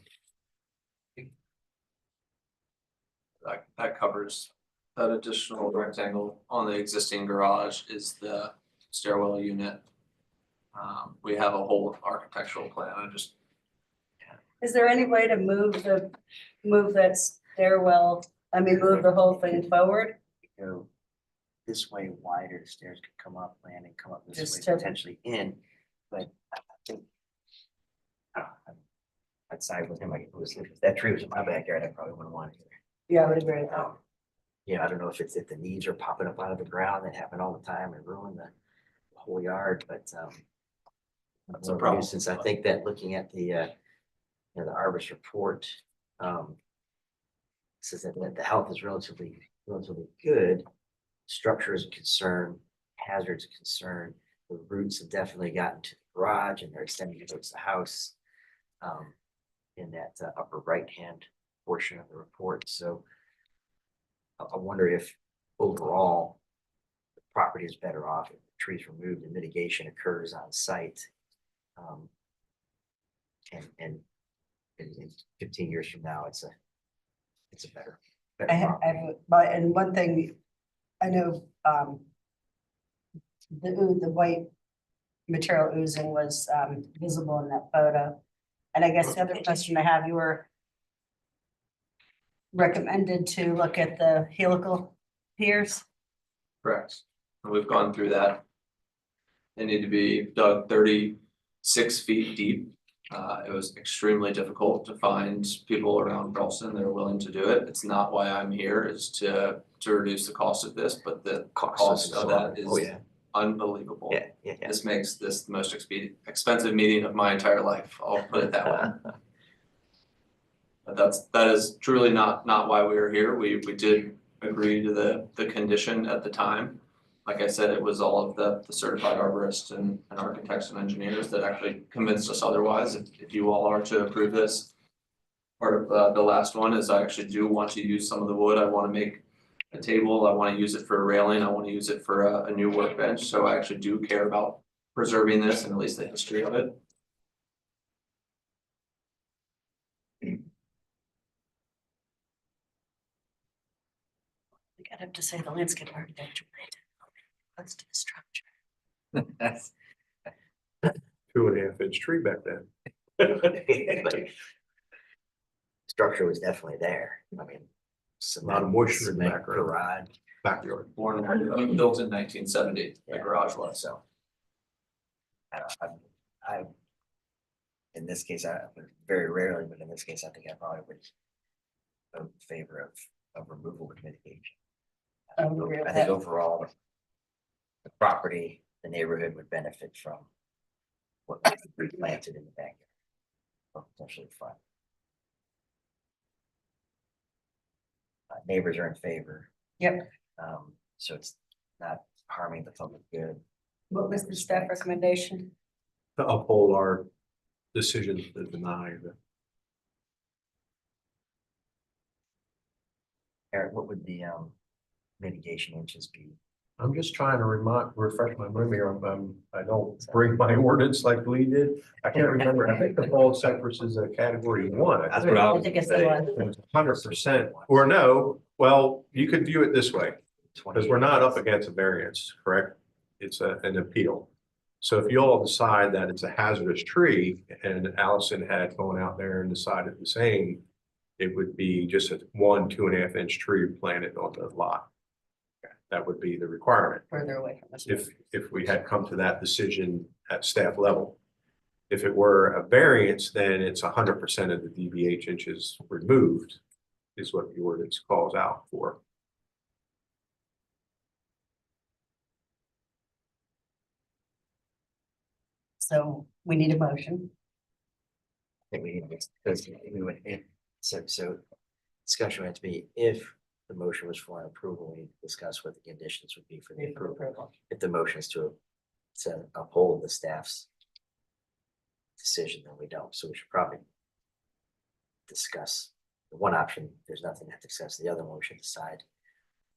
That covers that additional rectangle on the existing garage is the stairwell unit. We have a whole architectural plan. Is there any way to move that stairwell, move the whole thing forward? go this way wider, the stairs could come up, landing, come up this Just way, to- potentially in, but I think. I'd side with him, like, if that tree was in my backyard, I probably wouldn't want it either. Yeah, I would agree with that. Yeah, I don't know if the needs are popping up out of the ground, that happen all the time and ruin the whole yard, but, That's a problem. Since I think that looking at the the Arborist report, says that the health is relatively good. Structure is a concern, hazards a concern. The roots have definitely gotten to the garage and they're extending towards the house. In that upper right-hand portion of the report, so. I wonder if overall. The property is better off if the trees removed and mitigation occurs on site. And in 15 years from now, it's a better. And one thing, I know, the white material oozing was, visible in that photo. And I guess the other question I have, you were recommended to look at the helical piers. Correct. And we've gone through that. They need to be dug 36 feet deep. It was extremely difficult to find people around Charleston that are willing to do it. It's not why I'm here, is to reduce the cost of this, but the cost of that is unbelievable. Yeah. This makes this the most expensive meeting of my entire life. I'll put it that way. But that is truly not why we are here. We did agree to the condition at the time. Like I said, it was all of the certified arborists and architects and engineers that actually convinced us otherwise. If you all are to approve this. Part of the last one is I actually do want to use some of the wood. I want to make a table. I want to use it for a railing. I want to use it for a new workbench. So I actually do care about preserving this and at least the history of it. I'd have to say the landscape architecture. Close to the structure. 2.5 inch tree back then. Structure was definitely there. I mean. A lot of moisture in the cement background. Garage, Backyard. Built in 1970, the Yeah. garage was. so. I. In this case, very rarely, but in this case, I think I probably would. Vote in favor of removal with mitigation. I would agree with I think that. overall. The property, the neighborhood would benefit from. What we planted in the backyard. Or potentially front. Neighbors are in favor. Yep. So it's not harming the public good. What was the staff recommendation? To uphold our decision to deny the. Eric, what would the mitigation inches be? I'm just trying to refresh my memory here. I don't bring my ordinance like Lee did. I can't remember. I think the bald cypress is a category 1. That's what I I was think it's the saying. one. 100%, or no, well, you could view it this way, because we're not up against a variance, correct? It's an appeal. So if you all decide that it's a hazardous tree and Allison had gone out there and decided the same, it would be just a 2.5 inch tree planted on the lot. That would be the requirement Further away from us. if we had come to that decision at staff level. If it were a variance, then it's 100% of the DBH inches removed is what the ordinance calls out for. So we need a motion. I think we need to, because we would, so discussion had to be, if the motion was for an approval, we discuss what the conditions would be for the approval. If the motion is to uphold the staff's decision, then we don't, so we should probably discuss the one option. There's nothing to discuss. The other one, we should decide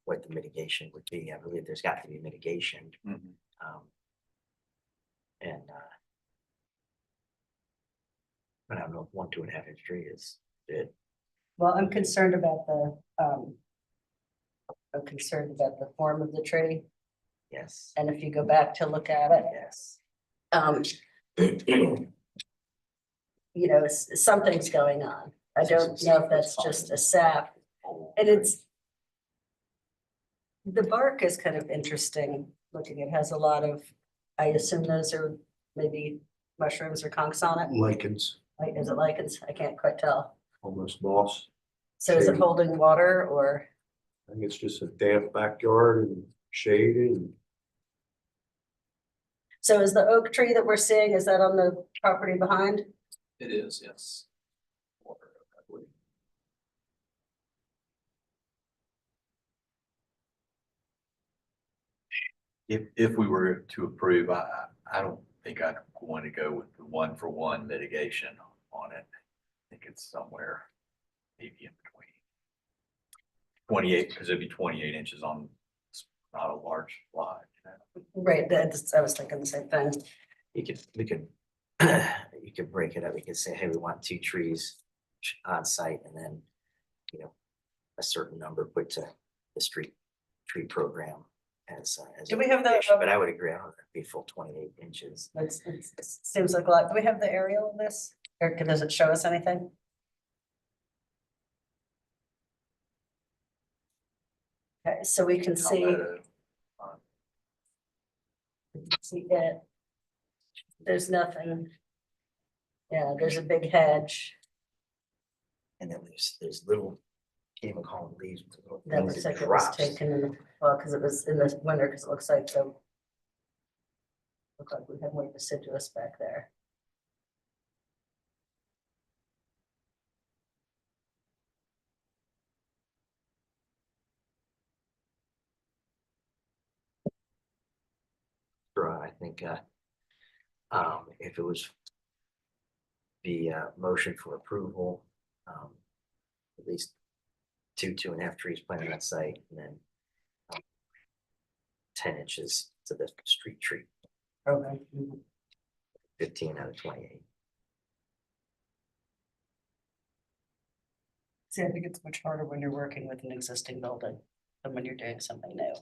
what the mitigation would be. I believe there's got to be mitigation. And but I don't know if 1 2.5 inch tree is good. Well, I'm concerned about the form of the tree. Yes. And if you go back to look at it, Yes. you know, something's going on. I don't know if that's just a sap. And the bark is kind of interesting looking. It has a lot of, I assume those are maybe mushrooms or conchs on it. Lichens, Like, is it lichens? I can't quite tell. almost moss. So is it Shady. holding water or? I think it's just a damp backyard and shaded and So is the oak tree that we're seeing, is that on the property behind? It is, yes. If we were to approve, I don't think I'd want to go with the 1-for-1 mitigation on it. I think it's somewhere maybe in between. 28, because it'd be 28 inches on, it's not a large lot. Right, I was thinking the same thing. We could, you could break it up. We could say, hey, we want 2 trees on site, and then, you know, a certain number put to the street tree program as. Do we have the, But I would agree, I don't know, it'd be full 28 inches. it seems like a lot. Do we have the aerial of this? Or does it show us anything? Okay, so we can see it. There's nothing. Yeah, there's a big hedge. And then there's little, can't even call them leaves. That looks like it was drops. taken in, well, because it was in the winter, because it looks like the. Look like we have more deciduous back there. I think, if it was the motion for approval, at least 2.5 trees planted on site, and then 10 inches to the street tree, Okay. 15 out of 28. See, I think it's much harder when you're working with an existing building. than when you're doing something new.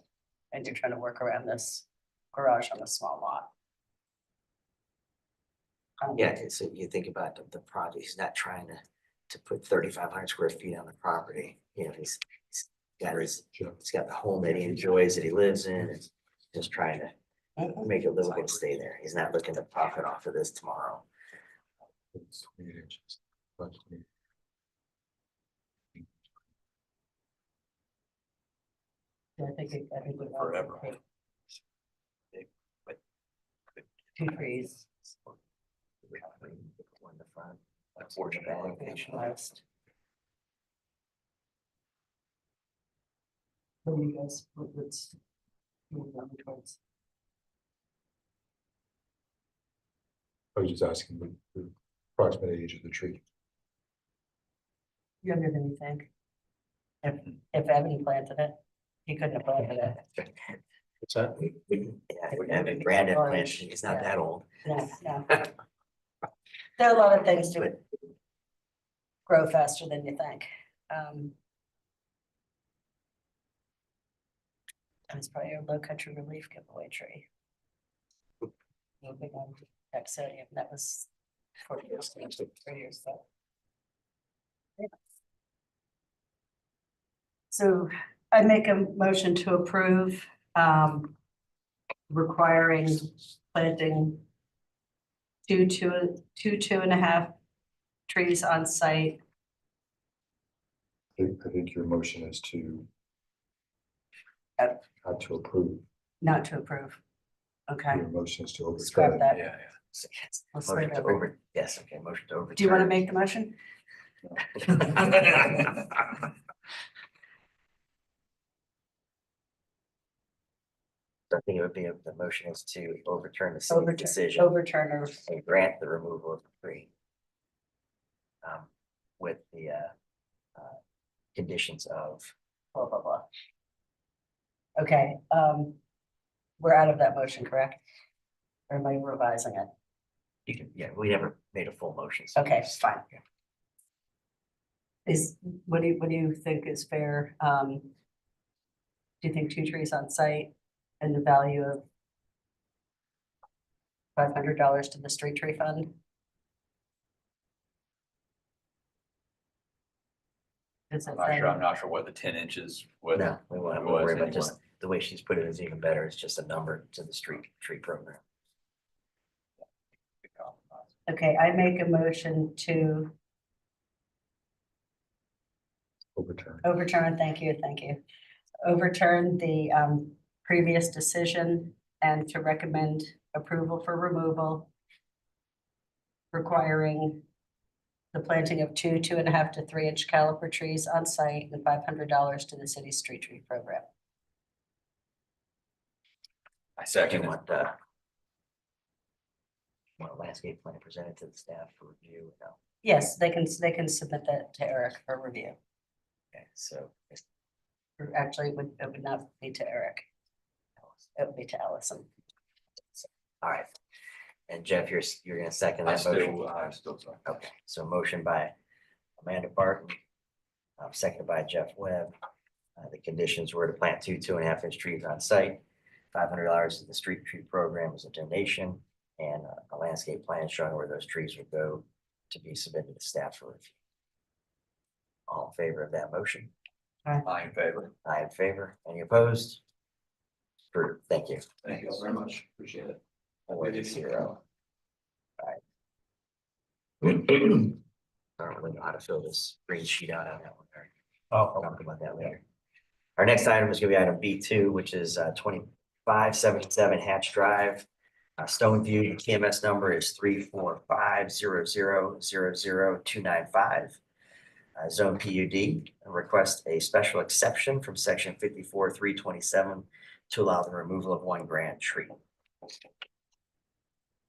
And you're trying to work around this garage on a small lot. Yeah, so you think about the project, he's not trying to put 3,500 square feet on the property. You know, he's got the home that he enjoys, that he lives in, and just trying to Mhm. make it live and stay there. He's not looking to profit off of this tomorrow. It's 28 inches. But I think we want Forever. two trees. On the front. Unfortunate location. Last. What do you guys, let's move on towards. I was just asking the approximate age of the tree. Younger than you think. If Ebony planted it, he couldn't have planted it. What's that? Yeah, and Brandon planted, he's not that old. No, no. There are a lot of things to it. Grow faster than you think. And it's probably a low country relief giveaway tree. A big one, Exodium, that was 4 years, 3 years ago. Yeah. So I make a motion to approve, requiring planting two 2.5 trees on site. I think your motion is to Yep. not to approve. Not to approve. Okay, Your motion is to scrap overturn. that. Yeah, Let's Motion leave to it over. over, yes, okay, motion to overturn. Do you want to make the motion? I think it would be, the motion is to overturn the city's Overturn, decision overturn or, and grant the removal of the tree. With the conditions of, blah, blah, blah. Okay, we're out of that motion, correct? Or am I revising it? you can, yeah, we never made a full motion. So Okay, fine. Is, what do you think is fair? Do you think 2 trees on site and the value of $500 to the street tree fund? Is it I'm not sure what the 10 inches was. No, we won't have to worry about just the way she's put it is even better. It's just a number to the street tree program. Okay, I make a motion to overturn, thank you. Overturn the previous decision and to recommend approval for removal, requiring the planting of 2 2.5 to 3 inch caliper trees on site and $500 to the city's street tree program. I Do second you it. want a landscape plan presented to the staff for review? No. Yes, they can submit that to Eric for review. Okay, so Or actually, it would not be to Eric. It would be to Allison. all right. And Jeff, you're gonna second that motion? I'm still sorry. Okay, so motion by Amanda Barton, seconded by Jeff Webb. The conditions were to plant 2 2.5 inch trees on site, $500 to the street tree program as a donation, and a landscape plan showing where those trees would go to be submitted to staff for review. All in favor of that motion? I'm in favor. I in favor. Any opposed? Approved. Thank you. Thank you all very much. Appreciate it. 4-0. All right. I don't really know how to fill this green sheet out on that one. I'll talk about that later. Our next item is gonna be item B2, which is 2577 Hatch Drive. Stoneview, the TMS number is 34500000295. Zone PUD, request a special exception from section 54.327 to allow the removal of 1 grand tree.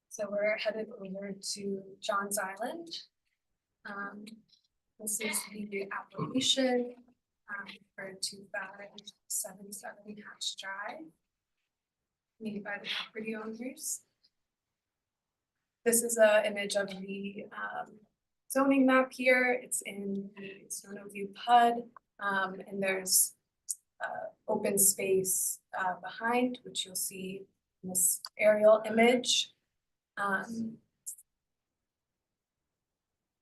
So we're headed over to Johns Island. This is the application for 2577 Hatch Drive, made by the property owners. This is an image of the zoning map here. It's in the Stoneview PUD, and there's open space behind, which you'll see in this aerial image.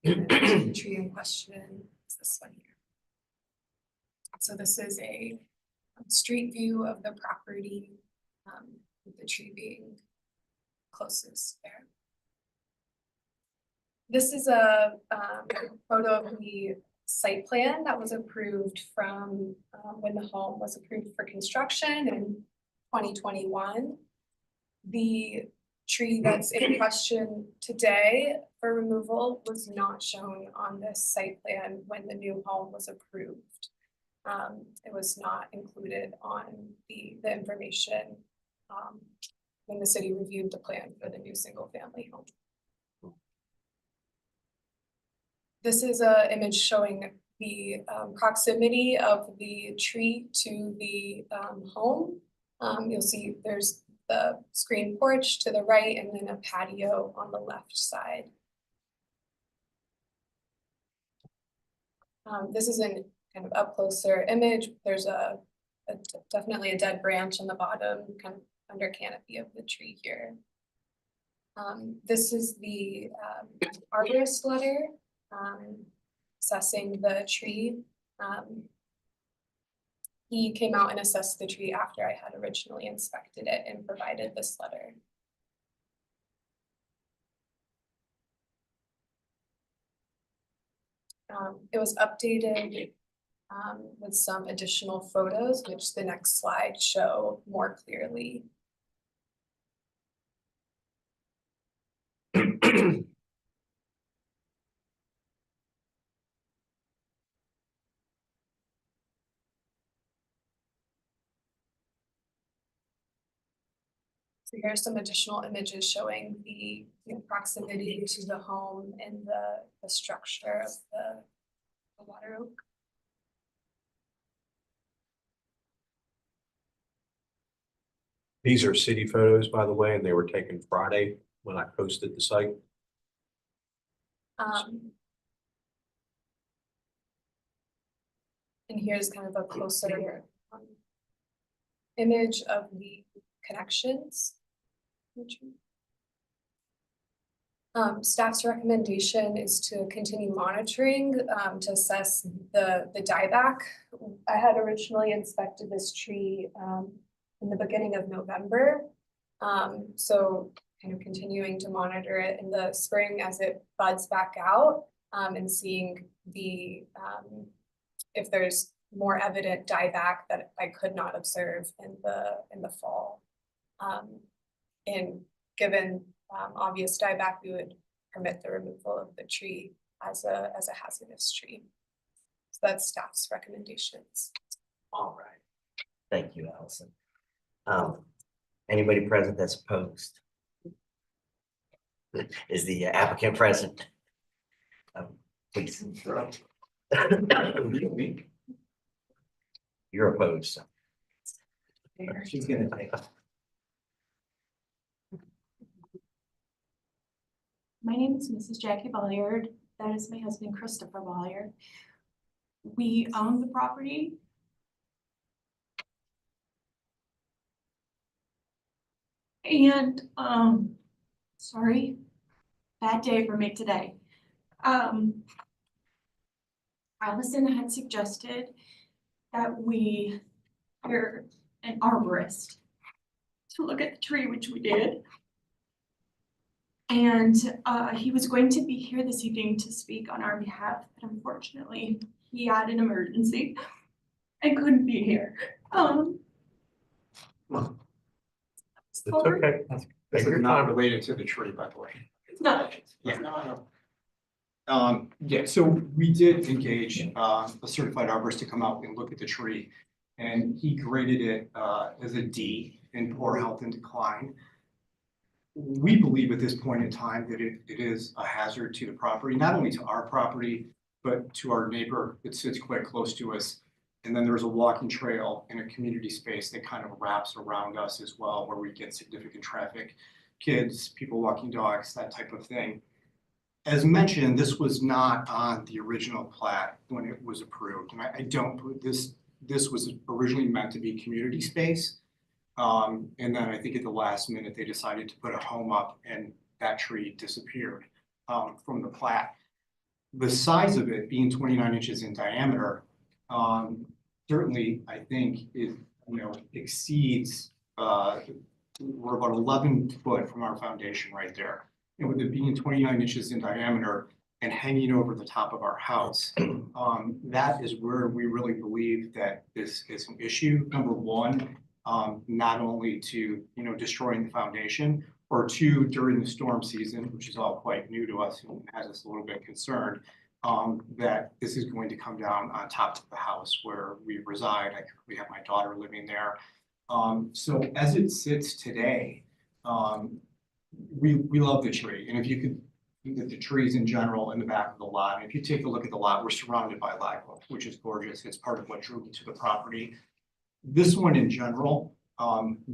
The tree in question is this one here. So this is a street view of the property, with the tree being closest there. This is a photo of the site plan that was approved from when the home was approved for construction in 2021. The tree that's in question today for removal was not shown on this site plan when the new home was approved. It was not included on the information when the city reviewed the plan for the new single family home. This is an image showing the proximity of the tree to the home. You'll see there's the screen porch to the right and then a patio on the left side. This is an kind of up closer image. There's definitely a dead branch on the bottom, kind of under canopy of the tree here. This is the arborist letter assessing the tree. He came out and assessed the tree after I had originally inspected it and provided this letter. It was updated with some additional photos, which the next slide show more clearly. So here are some additional images showing the proximity to the home and the structure of the water oak. These are city photos, by the way, and they were taken Friday when I posted the site. And here's kind of a closer image of the connections. Staff's recommendation is to continue monitoring to assess the dieback. I had originally inspected this tree in the beginning of November. So kind of continuing to monitor it in the spring as it buds back out and seeing the if there's more evident dieback that I could not observe in the fall. And given obvious dieback, we would permit the removal of the tree as a hazardous tree. So that's staff's recommendations. All right. Thank you, Allison. Anybody present that's opposed? Is the applicant present? Please. You're opposed. So. She's gonna take. My name is Mrs. Jackie Bolliard. That is my husband, Christopher Bolliard. We own the property. And, sorry, bad day for me today. Allison had suggested that we hire an arborist to look at the tree, which we did. And he was going to be here this evening to speak on our behalf, but unfortunately, he had an emergency and couldn't be here. It's okay. This is not related to the tree, by the way. It's not. Yeah. Yeah, so we did engage a certified arborist to come out and look at the tree. And he graded it as a D in poor health and decline. We believe at this point in time that it is a hazard to the property, not only to our property, but to our neighbor that sits quite close to us. And then there's a walking trail and a community space that kind of wraps around us as well, where we get significant traffic, kids, people walking dogs, that type of thing. As mentioned, this was not on the original plat when it was approved. And I don't put this this was originally meant to be community space. And then I think at the last minute, they decided to put a home up and that tree disappeared from the plat. The size of it being 29 inches in diameter, certainly I think it, exceeds, we're about 11 foot from our foundation right there. And with it being 29 inches in diameter and hanging over the top of our house, that is where we really believe that this is an issue. Number one, not only to, destroying the foundation, or two, during the storm season, which is all quite new to us and has us a little bit concerned, that this is going to come down on top of the house where we reside. We have my daughter living there. So as it sits today, we love the tree. And if you could look at the trees in general in the back of the lot, and if you take a look at the lot, we're surrounded by live oak, which is gorgeous. It's part of what drew me to the property. This one in general,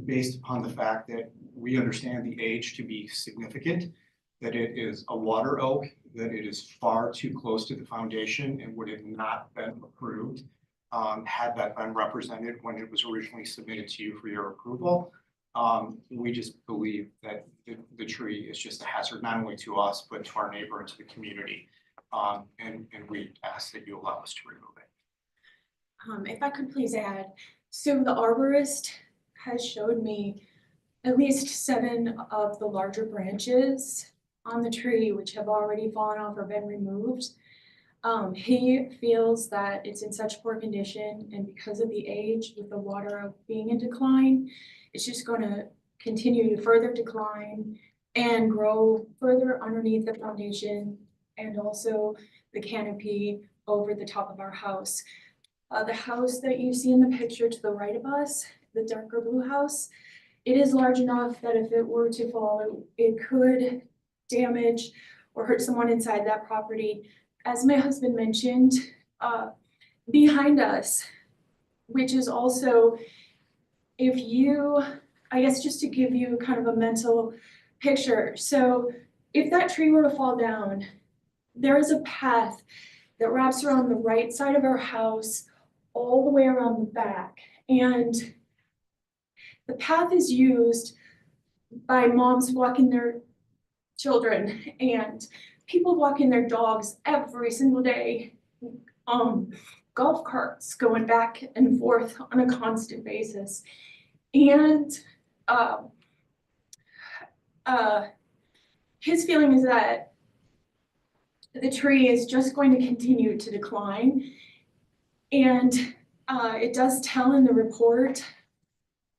based upon the fact that we understand the age to be significant, that it is a water oak, that it is far too close to the foundation and would have not been approved had that been represented when it was originally submitted to you for your approval. We just believe that the tree is just a hazard, not only to us, but to our neighbor and to the community. And we ask that you allow us to remove it. If I could please add, so the arborist has showed me at least 7 of the larger branches on the tree, which have already fallen off or been removed. He feels that it's in such poor condition, and because of the age, with the water being in decline, it's just going to continue to further decline and grow further underneath the foundation and also the canopy over the top of our house. The house that you see in the picture to the right of us, the darker blue house, it is large enough that if it were to fall, it could damage or hurt someone inside that property. As my husband mentioned, behind us, which is also, if you, I guess just to give you kind of a mental picture. So if that tree were to fall down, there is a path that wraps around the right side of our house all the way around the back. And the path is used by moms walking their children and people walking their dogs every single day. Golf carts going back and forth on a constant basis. And his feeling is that the tree is just going to continue to decline. And it does tell in the report,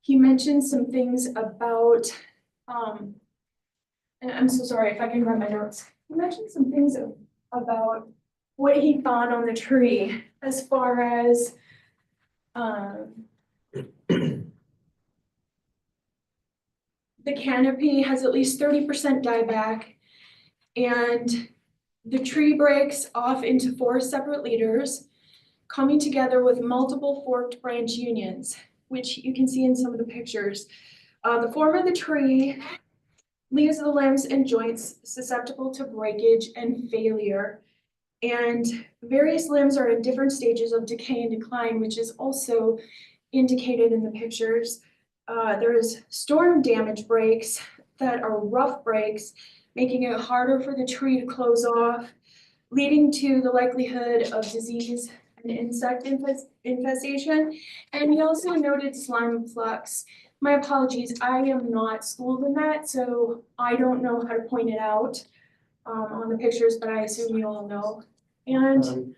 he mentioned some things about, and I'm so sorry if I can grab my notes. He mentioned some things about what he found on the tree as far as the canopy has at least 30% dieback, and the tree breaks off into 4 separate leaders, coming together with multiple forked branch unions, which you can see in some of the pictures. The form of the tree leaves the limbs and joints susceptible to breakage and failure. And various limbs are in different stages of decay and decline, which is also indicated in the pictures. There's storm damage breaks that are rough breaks, making it harder for the tree to close off, leading to the likelihood of disease and insect infestation. And he also noted slime flux. My apologies, I am not schooled in that, so I don't know how to point it out on the pictures, but I assume you all know. And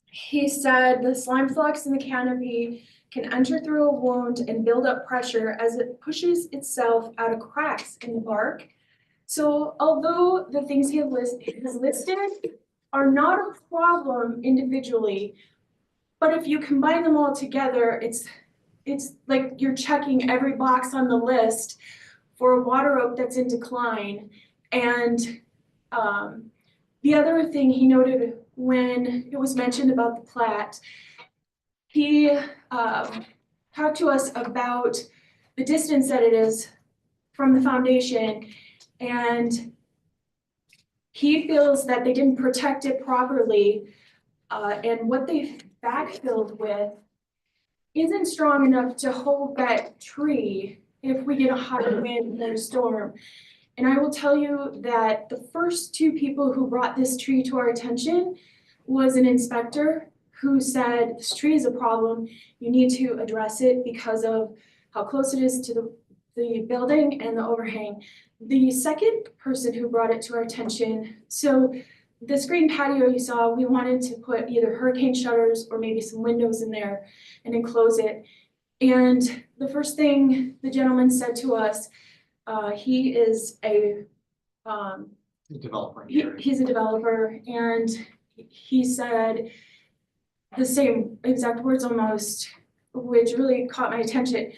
he said the slime flux in the canopy can enter through a wound and build up pressure as it pushes itself out of cracks in the bark. So although the things he has listed are not a problem individually, but if you combine them all together, it's like you're checking every box on the list for a water oak that's in decline. And the other thing he noted when it was mentioned about the plat, he talked to us about the distance that it is from the foundation, and he feels that they didn't protect it properly. And what they backfilled with isn't strong enough to hold that tree if we get a high wind or a storm. And I will tell you that the first two people who brought this tree to our attention was an inspector who said, this tree is a problem, you need to address it because of how close it is to the building and the overhang. The second person who brought it to our attention, so the screen patio you saw, we wanted to put either hurricane shutters or maybe some windows in there and enclose it. And the first thing the gentleman said to us, he is a Developer. he's a developer, and he said the same exact words almost, which really caught my attention.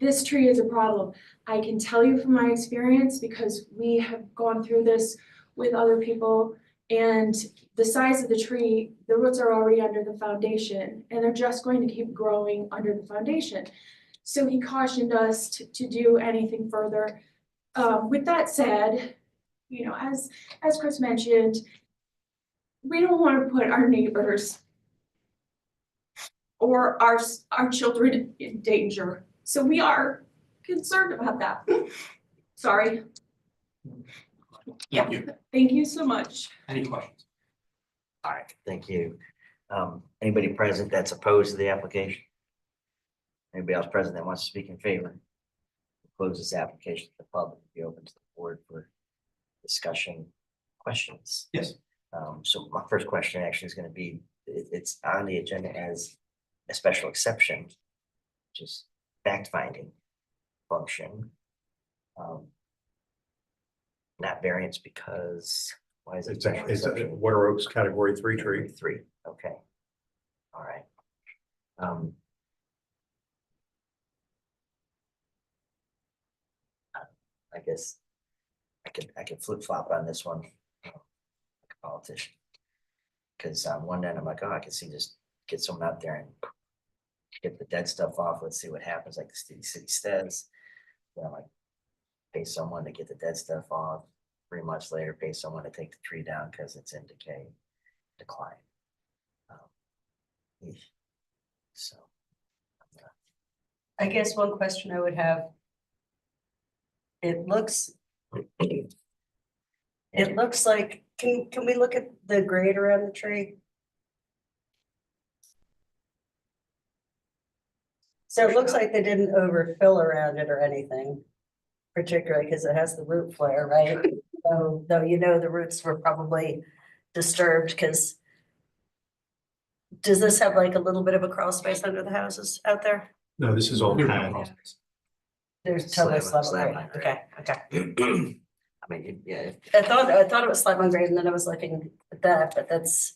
This tree is a problem. I can tell you from my experience, because we have gone through this with other people, and the size of the tree, the roots are already under the foundation, and they're just going to keep growing under the foundation. So he cautioned us to do anything further. With that said, you know, as Chris mentioned, we don't want to put our neighbors or our children in danger. So we are concerned about that. Sorry. Thank you. Thank you so much. Any questions? All right, thank you. Anybody present that's opposed to the application? Anybody else present that wants to speak in favor? Close this application to the public, be open to the board for discussion, questions. Yes. So my first question actually is going to be, it's on the agenda as a special exception, just fact finding function. Not variance because, why is it? It's actually, it's a Water Oaks Category 3 tree. 3, okay. All right. I guess I could flip flop on this one, like a politician. Cause on one end, I'm like, oh, I can see just get someone out there and get the dead stuff off. Let's see what happens, like the city says. Then I'm like, pay someone to get the dead stuff off. 3 months later, pay someone to take the tree down because it's in decline. So. I guess one question I would have. It looks like, can we look at the grade around the tree? So it looks like they didn't overfill around it or anything, particularly because it has the root flare, right? So, though you know the roots were probably disturbed, because does this have like a little bit of a crawl space under the houses out there? No, this is all pad. There's totally Slab slab on grade. grade. Okay. I mean, yeah, I thought it was slab on grade, and then I was looking at that, but that's,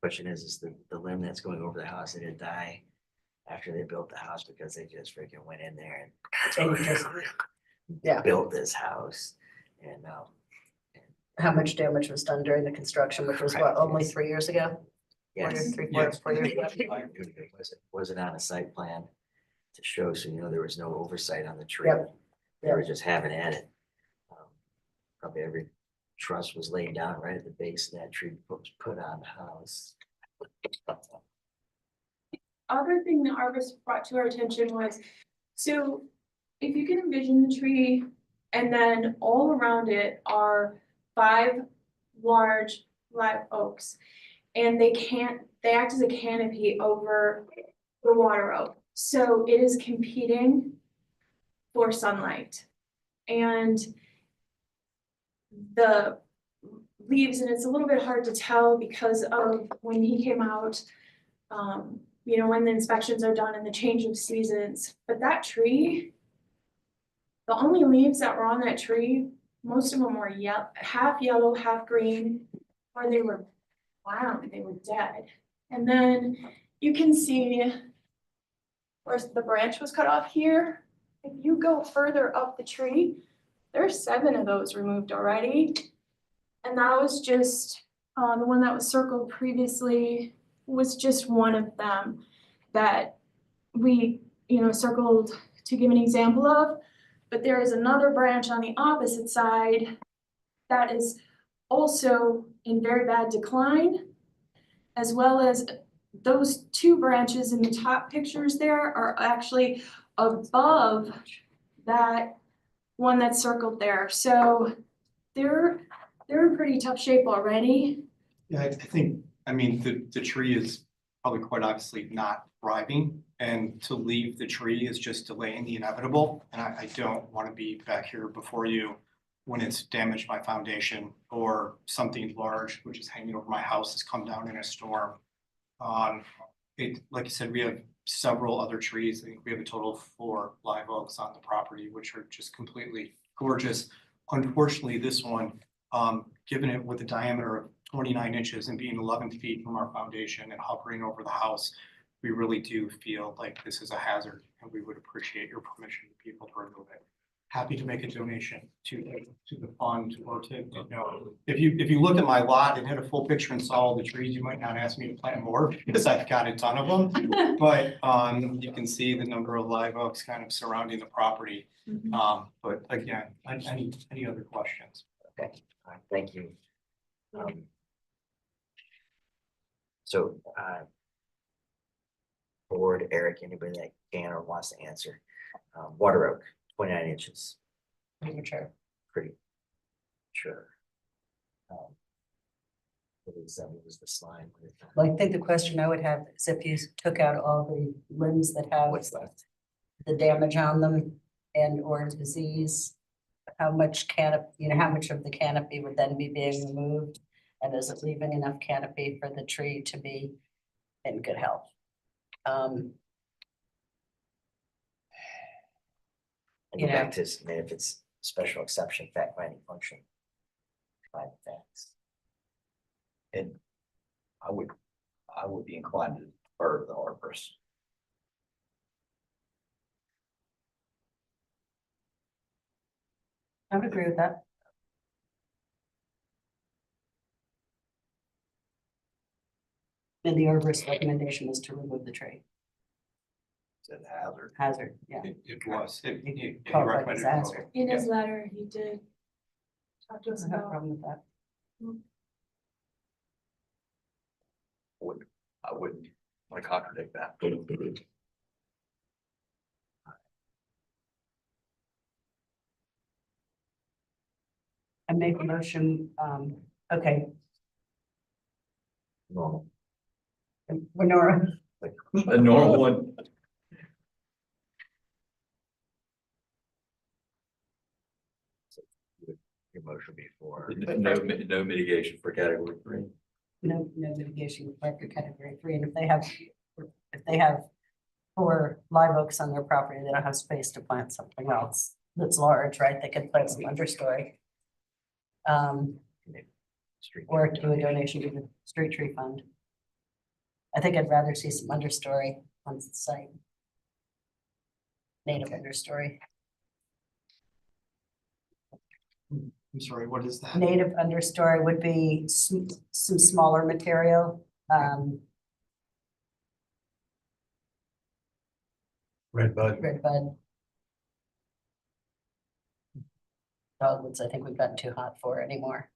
question is the limb that's going over the house, they didn't die after they built the house because they just freaking went in there And and just- yeah. built this house. And How much damage was done during the construction, which was what, Correct, only yes. 3 years ago? yes, 4 Yes. years ago? it wasn't on a site plan to show, so you know there was no oversight on the tree. Yep, They were just having at it. Probably every truss was laid down right at the base of that tree, was put on the house. Other thing the arborist brought to our attention was, so if you can envision the tree, and then all around it are 5 large live oaks. And they act as a canopy over the water oak. So it is competing for sunlight. And the leaves, and it's a little bit hard to tell because of when he came out, you know, when the inspections are done and the change of seasons, but that tree, the only leaves that were on that tree, most of them were half yellow, half green, or they were brown, they were dead. And then you can see where the branch was cut off here. If you go further up the tree, there's 7 of those removed already. And that was just, the one that was circled previously was just one of them that we, you know, circled to give an example of. But there is another branch on the opposite side that is also in very bad decline, as well as those two branches in the top pictures there are actually above that one that's circled there. So they're in pretty tough shape already. Yeah, I think, I mean, the tree is probably quite obviously not thriving. And to leave the tree is just delaying the inevitable. And I don't want to be back here before you when it's damaged my foundation or something large, which is hanging over my house, has come down in a storm. Like you said, we have several other trees. I think we have a total of 4 live oaks on the property, which are just completely gorgeous. Unfortunately, this one, given it with a diameter of 29 inches and being 11 feet from our foundation and hovering over the house, we really do feel like this is a hazard, and we would appreciate your permission to be able to remove it. Happy to make a donation to the fund, or to, you know, if you look at my lot and had a full picture and saw all the trees, you might not ask me to plant more because I've got a ton of them. But you can see the number of live oaks kind of surrounding the property. But again, any other questions? Okay, all right, thank you. So, board, Eric, anybody that can or wants to answer, water oak, 29 inches, Premature. pretty sure. What was the slime? Well, I think the question I would have is if you took out all the limbs that have What's left? the damage on them and or disease, how much canopy, how much of the canopy would then be being removed? And is it leaving enough canopy for the tree to be in good health? And You go know. back to, I mean, if it's special exception, fact finding function. Find facts. And I would be inclined to defer to the arborist. I would agree with that. And the arborist's recommendation is to remove the tree. It's a hazard. Hazard, yeah. It was, he Qualified recommended. as hazard. In his letter, he did talk to us Doesn't have a about. problem with that. I wouldn't want to contradict that. I make a motion, okay, Normal. Lenora, A normal one. Your motion before. No mitigation for category 3. no mitigation required for category 3, and if they have 4 live oaks on their property, they don't have space to plant something else that's large, right? They could plant some understory. Street Or do a donation to the street tree fund. I think I'd rather see some understory on the site. Native understory. I'm sorry, what is that? Native understory would be some smaller material. Red bud. Red bud. Dogwoods, I think we've gotten too hot for anymore.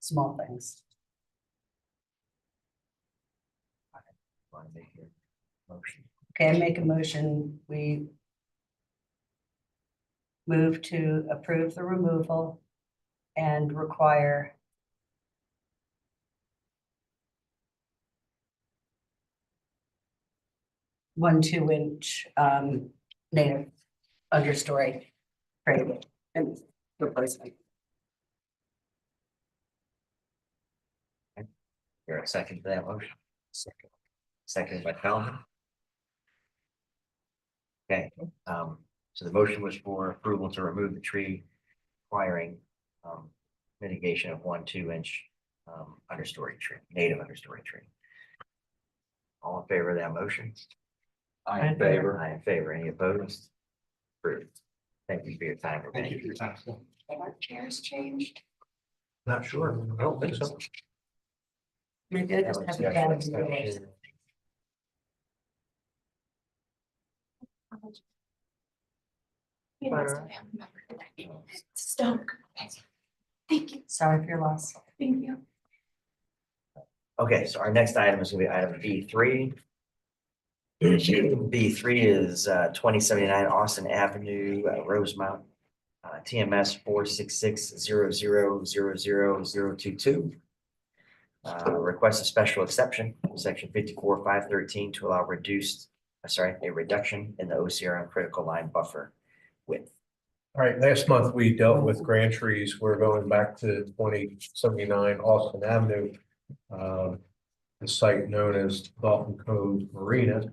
Small things. Want to make your motion? Okay, I make a motion, we move to approve the removal and require one 2-inch native understory frame and replacement. You're a second for that motion? Second. Seconded by Calvin. Okay, so the motion was for approval to remove the tree, requiring mitigation of 1 2-inch understory tree, native understory tree. All in favor of that motion? I in favor. I in favor. Any opposed? Approved. Thank you for your time. Thank you for your time. Have our chairs changed? Not sure. I don't think so. Maybe I just haven't found it. He must have remembered that. Stomach. Thank you, Sorry for your loss. thank you. Okay, so our next item is gonna be item B3. B3 is 2079 Austin Avenue, Rosemount, TMS 46600000022. Request a special exception, section 54.513 to allow a reduction in the OCR and critical line buffer width. All right, last month we dealt with grand trees. We're going back to 2079 Austin Avenue. The site known as Dolphin Cove Marina.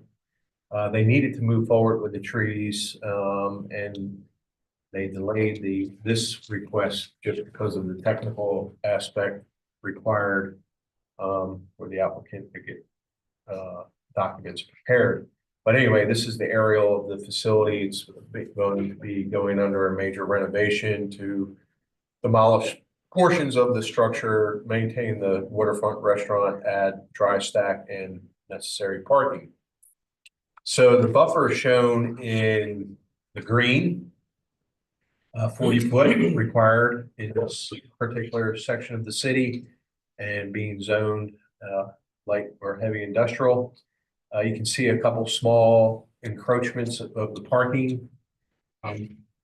They needed to move forward with the trees, and they delayed this request just because of the technical aspect required for the applicant to get documents prepared. But anyway, this is the aerial of the facility. It's going to be going under a major renovation to demolish portions of the structure, maintain the waterfront restaurant, add dry stack and necessary parking. So the buffer is shown in the green, 40 foot required in this particular section of the city and being zoned light or heavy industrial. You can see a couple small encroachments of the parking.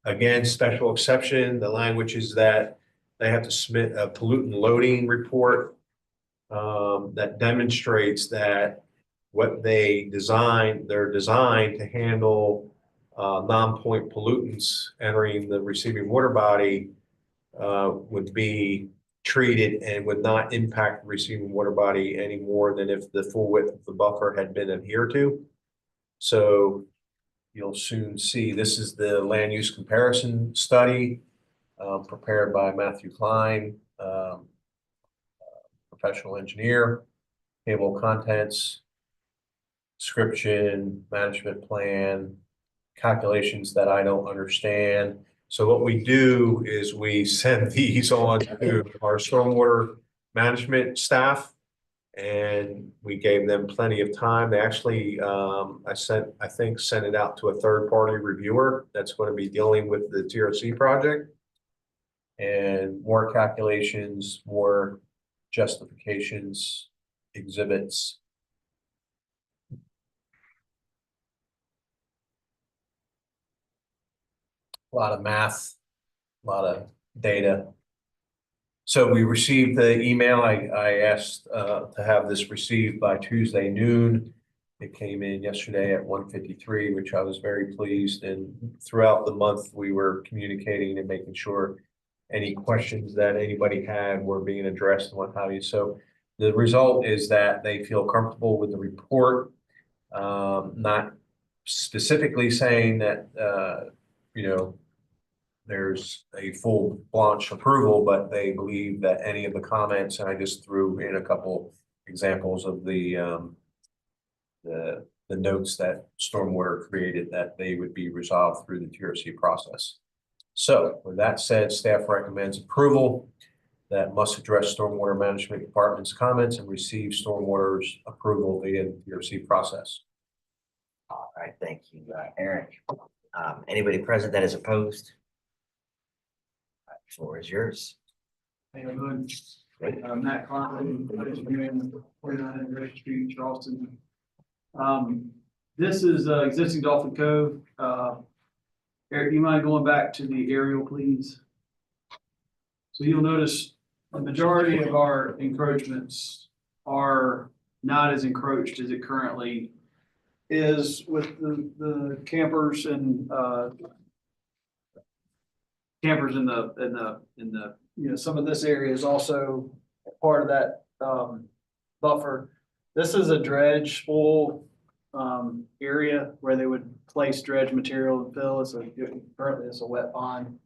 Again, special exception, the language is that they have to submit a pollutant loading report that demonstrates that what they designed, they're designed to handle non-point pollutants entering the receiving water body would be treated and would not impact the receiving water body any more than if the full width of the buffer had been adhered to. So you'll soon see, this is the land use comparison study prepared by Matthew Klein, professional engineer, table of contents, description, management plan, calculations that I don't understand. So what we do is we send these on to our stormwater management staff, and we gave them plenty of time. They actually, I think sent it out to a third-party reviewer that's going to be dealing with the TRC project. And more calculations, more justifications, exhibits. A lot of math, a lot of data. So we received the email. I asked to have this received by Tuesday noon. It came in yesterday at 1:53, which I was very pleased. And throughout the month, we were communicating and making sure any questions that anybody had were being addressed and what have you. So the result is that they feel comfortable with the report, not specifically saying that, there's a full launch approval, but they believe that any of the comments, and I just threw in a couple examples of the notes that Stormwater created, that they would be resolved through the TRC process. So with that said, staff recommends approval that must address Stormwater Management Department's comments and receive Stormwater's approval via the TRC process. All right, thank you, Eric. Anybody present that is opposed? Floor is yours. Hey, I'm doing, Matt Conlon, engineering, 49 Integration Street, Charleston. This is existing Dolphin Cove. Eric, do you mind going back to the aerial, please? So you'll notice the majority of our encroachments are not as encroached as it currently is with the campers and campers in the some of this area is also part of that buffer. This is a dredge spoil area where they would place dredge material and fill. Currently it's a wet pond.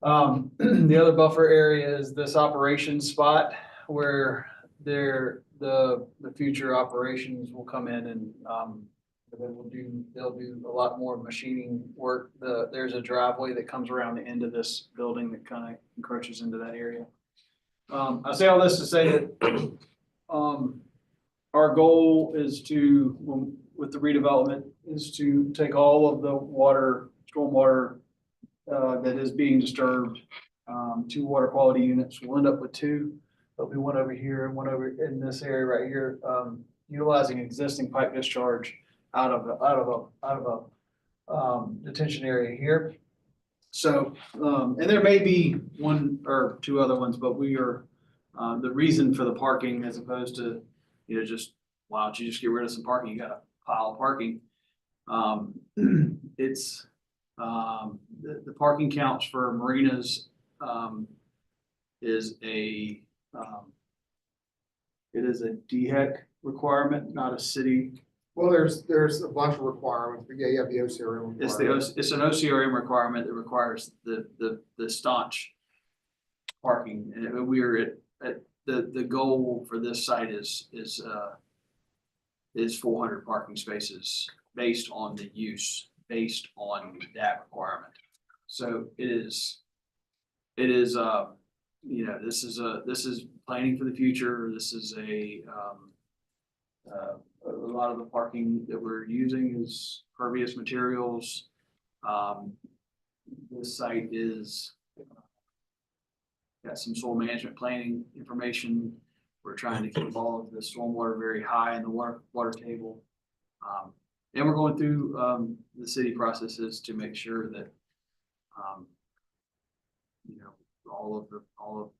The other buffer area is this operation spot where the future operations will come in and they'll do a lot more machining work. There's a driveway that comes around the end of this building that kind of encroaches into that area. I say all this to say that our goal is to, with the redevelopment, is to take all of the stormwater that is being disturbed 2 water quality units. We'll end up with 2. There'll be one over here and one over in this area right here, utilizing existing pipe discharge out of a detention area here. So, and there may be 1 or 2 other ones, but we are, the reason for the parking as opposed to, just, why don't you just get rid of some parking? You got a pile of parking. It's, the parking counts for marinas, is a, it is a DHEC requirement, not a city. Well, there's a bunch of requirements, but yeah, you have the OCRM. It's an OCRM requirement that requires the staunch parking, and we're at the goal for this site is 400 parking spaces based on the use, based on that requirement. So it is, this is planning for the future. This is a lot of the parking that we're using is pervious materials. This site is got some soil management planning information. We're trying to keep all of the stormwater very high in the water table. And we're going through the city processes to make sure that all of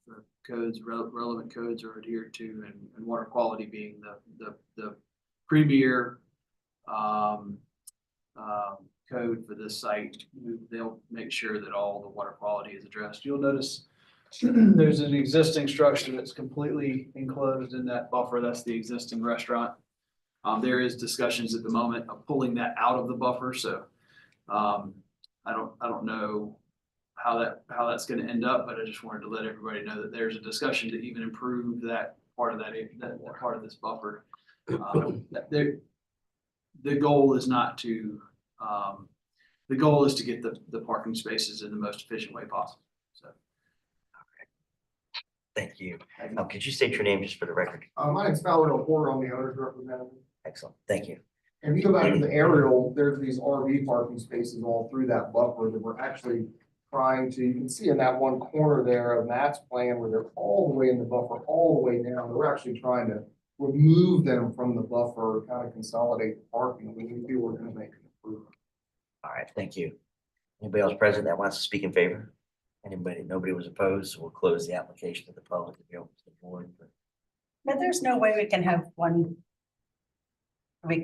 the codes, relevant codes are adhered to, and water quality being the premier code for this site. They'll make sure that all the water quality is addressed. You'll notice there's an existing structure that's completely enclosed in that buffer. That's the existing restaurant. There is discussions at the moment of pulling that out of the buffer. So I don't know how that's going to end up, but I just wanted to let everybody know that there's a discussion to even improve that part of that part of this buffer. The goal is not to, the goal is to get the parking spaces in the most efficient way possible. So. Thank you. Could you state your name just for the record? My name's Fowler O'Porter, I'm the owner's representative. Excellent. Thank you. And if you go back to the aerial, there's these RV parking spaces all through that buffer that we're actually trying to, you can see in that one corner there of Matt's plan where they're all the way in the buffer, all the way down. We're actually trying to remove them from the buffer, kind of consolidate the parking. We feel we're going to make an improvement. All right, thank you. Anybody else present that wants to speak in favor? Nobody was opposed, so we'll close the application to the public to be open to the board. But there's no way we can have one.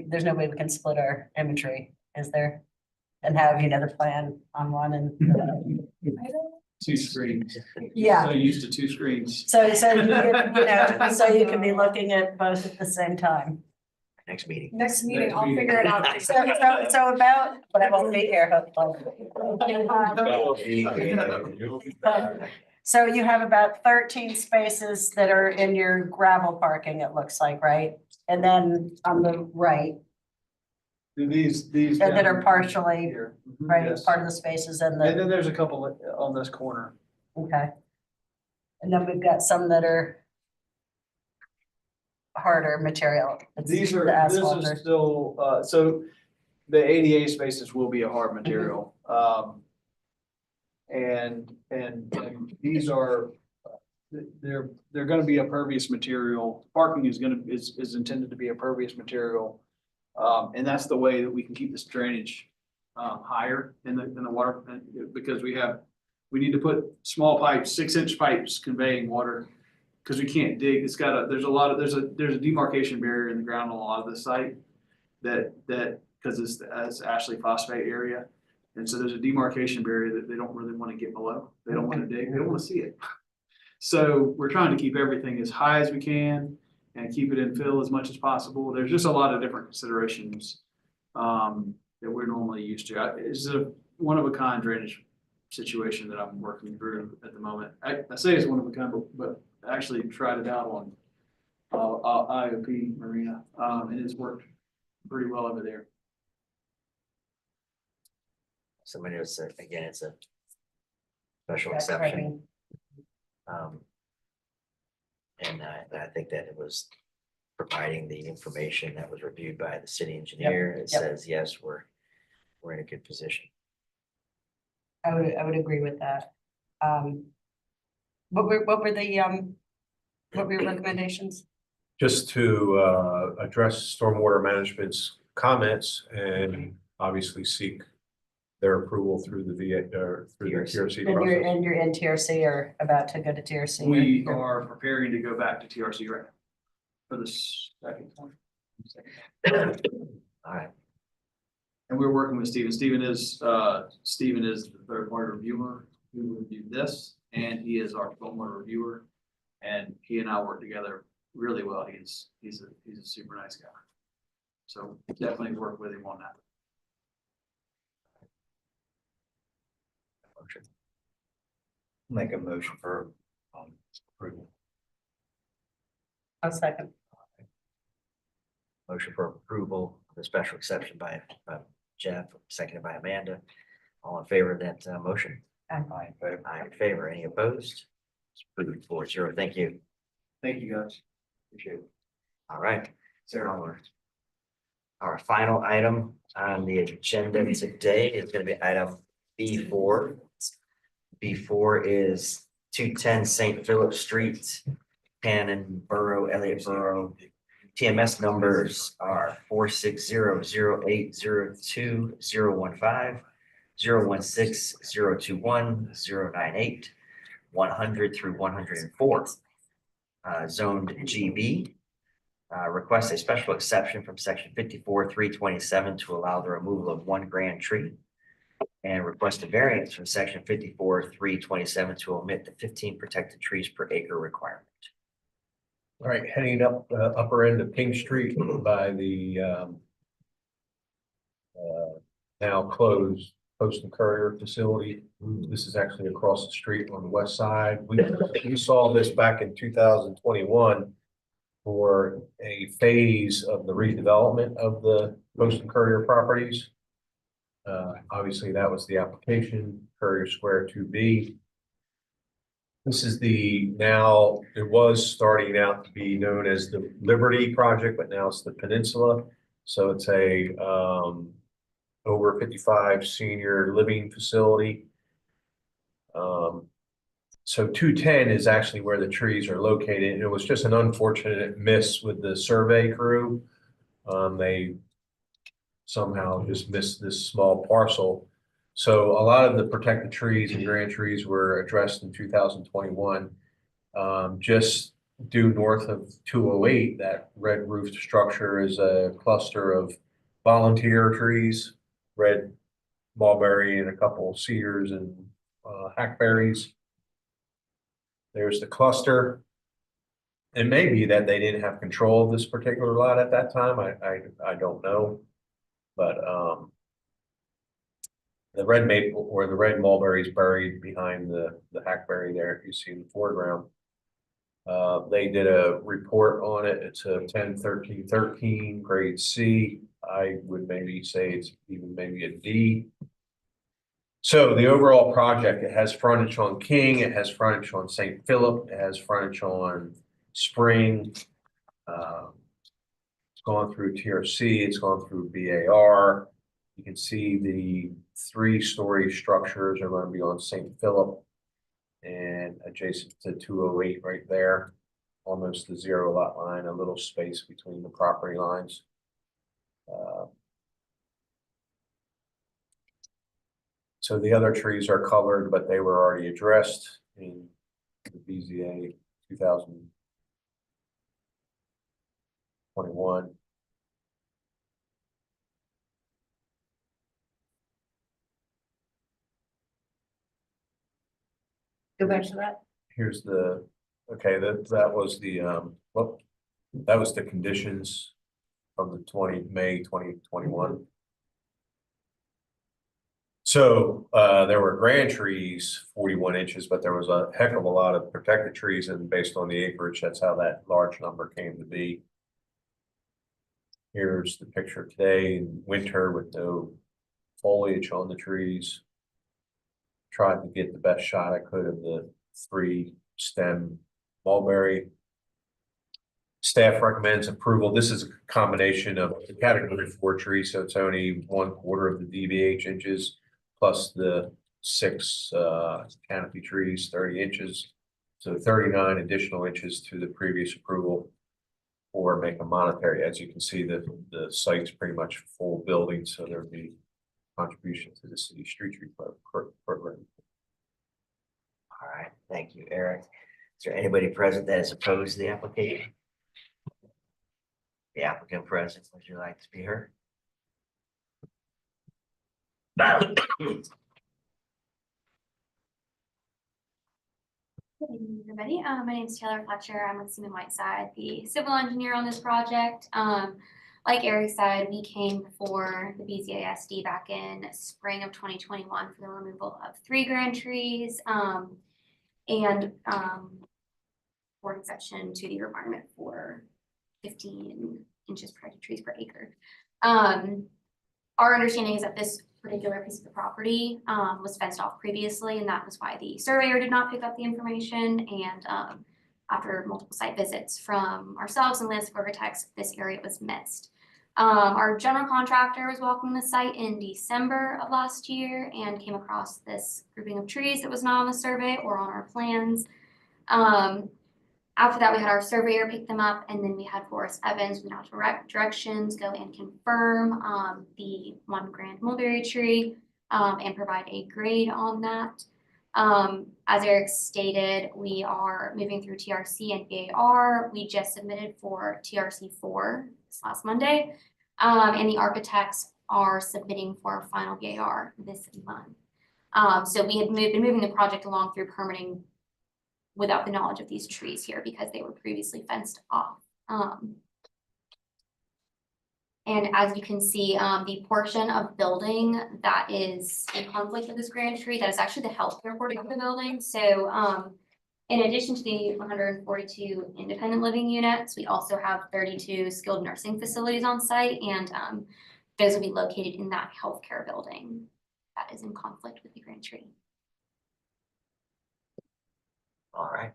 There's no way we can split our imagery, is there? And have, the plan on one and. 2 screens. Yeah. So used to 2 screens. So you can be looking at both at the same time. Next meeting. Next meeting, I'll figure it out. So about, but I won't be here, hopefully. So you have about 13 spaces that are in your gravel parking, it looks like, right? And then on the right, These. that are partially, Here. Mhm, right, yes. part of the spaces and And the, then there's a couple on this corner. okay. And then we've got some that are harder material. It's These the are, this asphalt is or- still, so the ADA spaces will be a hard material. And these are, they're gonna be a pervious material. Parking is intended to be a pervious material. And that's the way that we can keep this drainage higher in the water, because we need to put small pipes, 6-inch pipes conveying water. Cause we can't dig, there's a demarcation barrier in the ground on a lot of the site that, cause it's Ashley phosphate area. And so there's a demarcation barrier that they don't really want to get below. They don't want to dig, they don't want to see it. So we're trying to keep everything as high as we can and keep it in fill as much as possible. There's just a lot of different considerations that we're normally used to. It's a one-of-a-kind drainage situation that I'm working through at the moment. I say it's one of a kind, but I actually tried it out on IOP Marina, and it's worked pretty well over there. Somebody was, again, it's a special That's exception. And I think that it was providing the information that was reviewed by the city engineer. It yep. says, yes, we're in a good position. I would agree with that. What were what were your recommendations? Just to address stormwater management's comments and obviously seek their approval through the VA or through the TRC process. And you're in TRC or about to go to TRC? We are preparing to go back to TRC right now for the second time. All right, And we're working with Stephen. Stephen is the third party reviewer who reviewed this, and he is our stormwater reviewer. And he and I work together really well. He's a super nice guy. So definitely work with him on that. motion. Make a motion for approval. A second. Motion for approval, the special exception by Jeff, seconded by Amanda. All in favor of that motion? Aye. Aye in favor. Any opposed? It's approved 4-0. Thank you. Thank you, guys. Appreciate it. All right. Our final item on the agenda today is going to be item B4. B4 is 210 St. Philip Street, Cannon Borough, Elliott Borough. TMS numbers are 460-0802-015, 016-021, 098, 100 through 104. Zoned GB. Request a special exception from section 54-327 to allow the removal of one grand tree. And request a variance from section 54-327 to omit the 15 protected trees per acre requirement. All right, heading up the upper end of King Street by the now closed Post and Courier facility. This is actually across the street on the west side. We saw this back in 2021 for a phase of the redevelopment of the Post and Courier properties. Obviously, that was the application, Courier Square 2B. This is it was starting out to be known as the Liberty Project, but now it's the Peninsula. So it's a over 55 senior living facility. So 210 is actually where the trees are located. And it was just an unfortunate miss with the survey crew. They somehow just missed this small parcel. So a lot of the protected trees and grand trees were addressed in 2021. Just due north of 208, that red roofed structure is a cluster of volunteer trees, red mulberry and a couple of cedars and hackberries. There's the cluster. It may be that they didn't have control of this particular lot at that time. I don't know. But the red maple or the red mulberry is buried behind the hackberry there. You see in the foreground. They did a report on it. It's a 10-13-13 grade C. I would maybe say it's even maybe a D. So the overall project, it has frontage on King, it has frontage on St. Philip, it has frontage on Spring. It's gone through TRC, it's gone through BAR. You can see the 3-story structures are going to be on St. Philip and adjacent to 208 right there, almost the 0 lot line, a little space between the property lines. So the other trees are colored, but they were already addressed in the BZA 2021. Go back to that. Here's the, okay, that was the, well, that was the conditions from the May 2021. So there were grand trees, 41 inches, but there was a heck of a lot of protected trees, and based on the acreage, that's how that large number came to be. Here's the picture today in winter with no foliage on the trees. Tried to get the best shot I could of the 3-stem mulberry. Staff recommends approval. This is a combination of the category 4 tree, so it's only 1/4 of the DBH inches, plus the 6 canopy trees, 30 inches. So 39 additional inches to the previous approval. Or make a monetary, as you can see, the site's pretty much full building, so there'd be contribution to the city street tree program. All right, thank you, Eric. Is there anybody present that is opposed to the application? The applicant present, would you like to be heard? Good evening, everybody. My name is Taylor Fletcher. I'm with Seaman Whiteside, the civil engineer on this project. Like Eric said, we came before the BZA-SD back in spring of 2021 for the removal of 3 grand trees and for exception to the requirement for 15 inches protected trees per acre. Our understanding is that this particular piece of the property was fenced off previously, and that was why the surveyor did not pick up the information. And after multiple site visits from ourselves and landscape architects, this area was missed. Our general contractor was walking the site in December of last year and came across this grouping of trees that was not on the survey or on our plans. After that, we had our surveyor pick them up, and then we had Forrest Evans with direct directions go and confirm the 1 grand mulberry tree and provide a grade on that. As Eric stated, we are moving through TRC and VAR. We just submitted for TRC 4 this last Monday, and the architects are submitting for a final VAR this month. So we had been moving the project along through permitting without the knowledge of these trees here because they were previously fenced off. And as you can see, the portion of building that is in conflict with this grand tree, that is actually the healthcare portion of the building. So in addition to the 142 independent living units, we also have 32 skilled nursing facilities on site, and those will be located in that healthcare building that is in conflict with the grand tree. All right,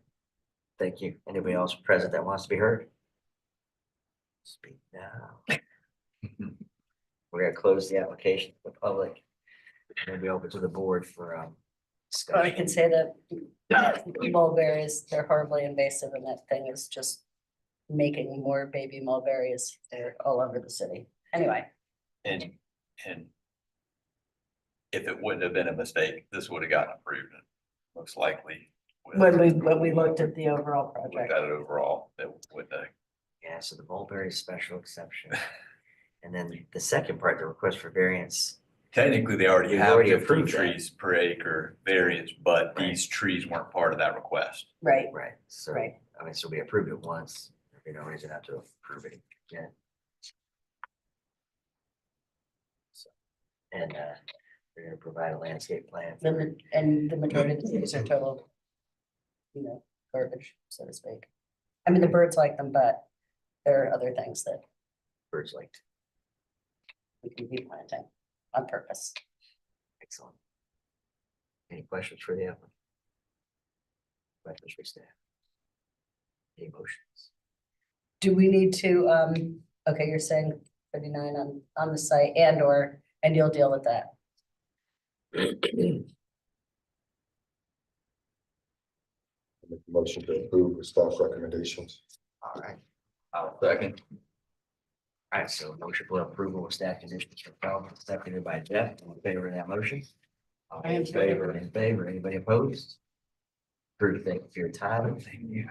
thank you. Anybody else present that wants to be heard? Speak now. We're gonna close the application to the public. And be open to the board for I discussion. can say that mulberries, they're horribly invasive, and that thing is just making more baby mulberries. They're all over the city. Anyway, And if it wouldn't have been a mistake, this would have gotten approved, most likely. when we looked at the overall With project. that overall, that with the, Yeah, so the mulberry special exception. And then the second part, the request for variance. technically, they already We've have already 15 approved that. trees per acre variance, but Right. these trees weren't part of that request. Right, Right, so, Right. I mean, so we approved it once, there'd be no reason not to approve it again. So, and, we're gonna provide a landscape plan. and the majority of the trees are total, garbage, so to speak. I mean, the birds like them, but there are other things that Birds liked, we can be planting on purpose. excellent. Any questions for the applicant? Questions for staff? Any motions? Do we need to, okay, you're saying 39 on the site and you'll deal with that. Make a motion to approve the staff recommendations. All right, I'll second. all right, so motion for approval of staff conditions for development, seconded by Jeff, all in favor of that motion? All I am in favor, anybody opposed? Approved, thank you for your time. Thank you.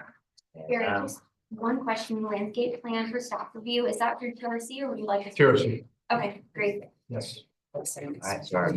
Eric, just one question, landscape plan for staff review, is that through TRC or would you like? us to- TRC. Okay, great. Yes. All right, so our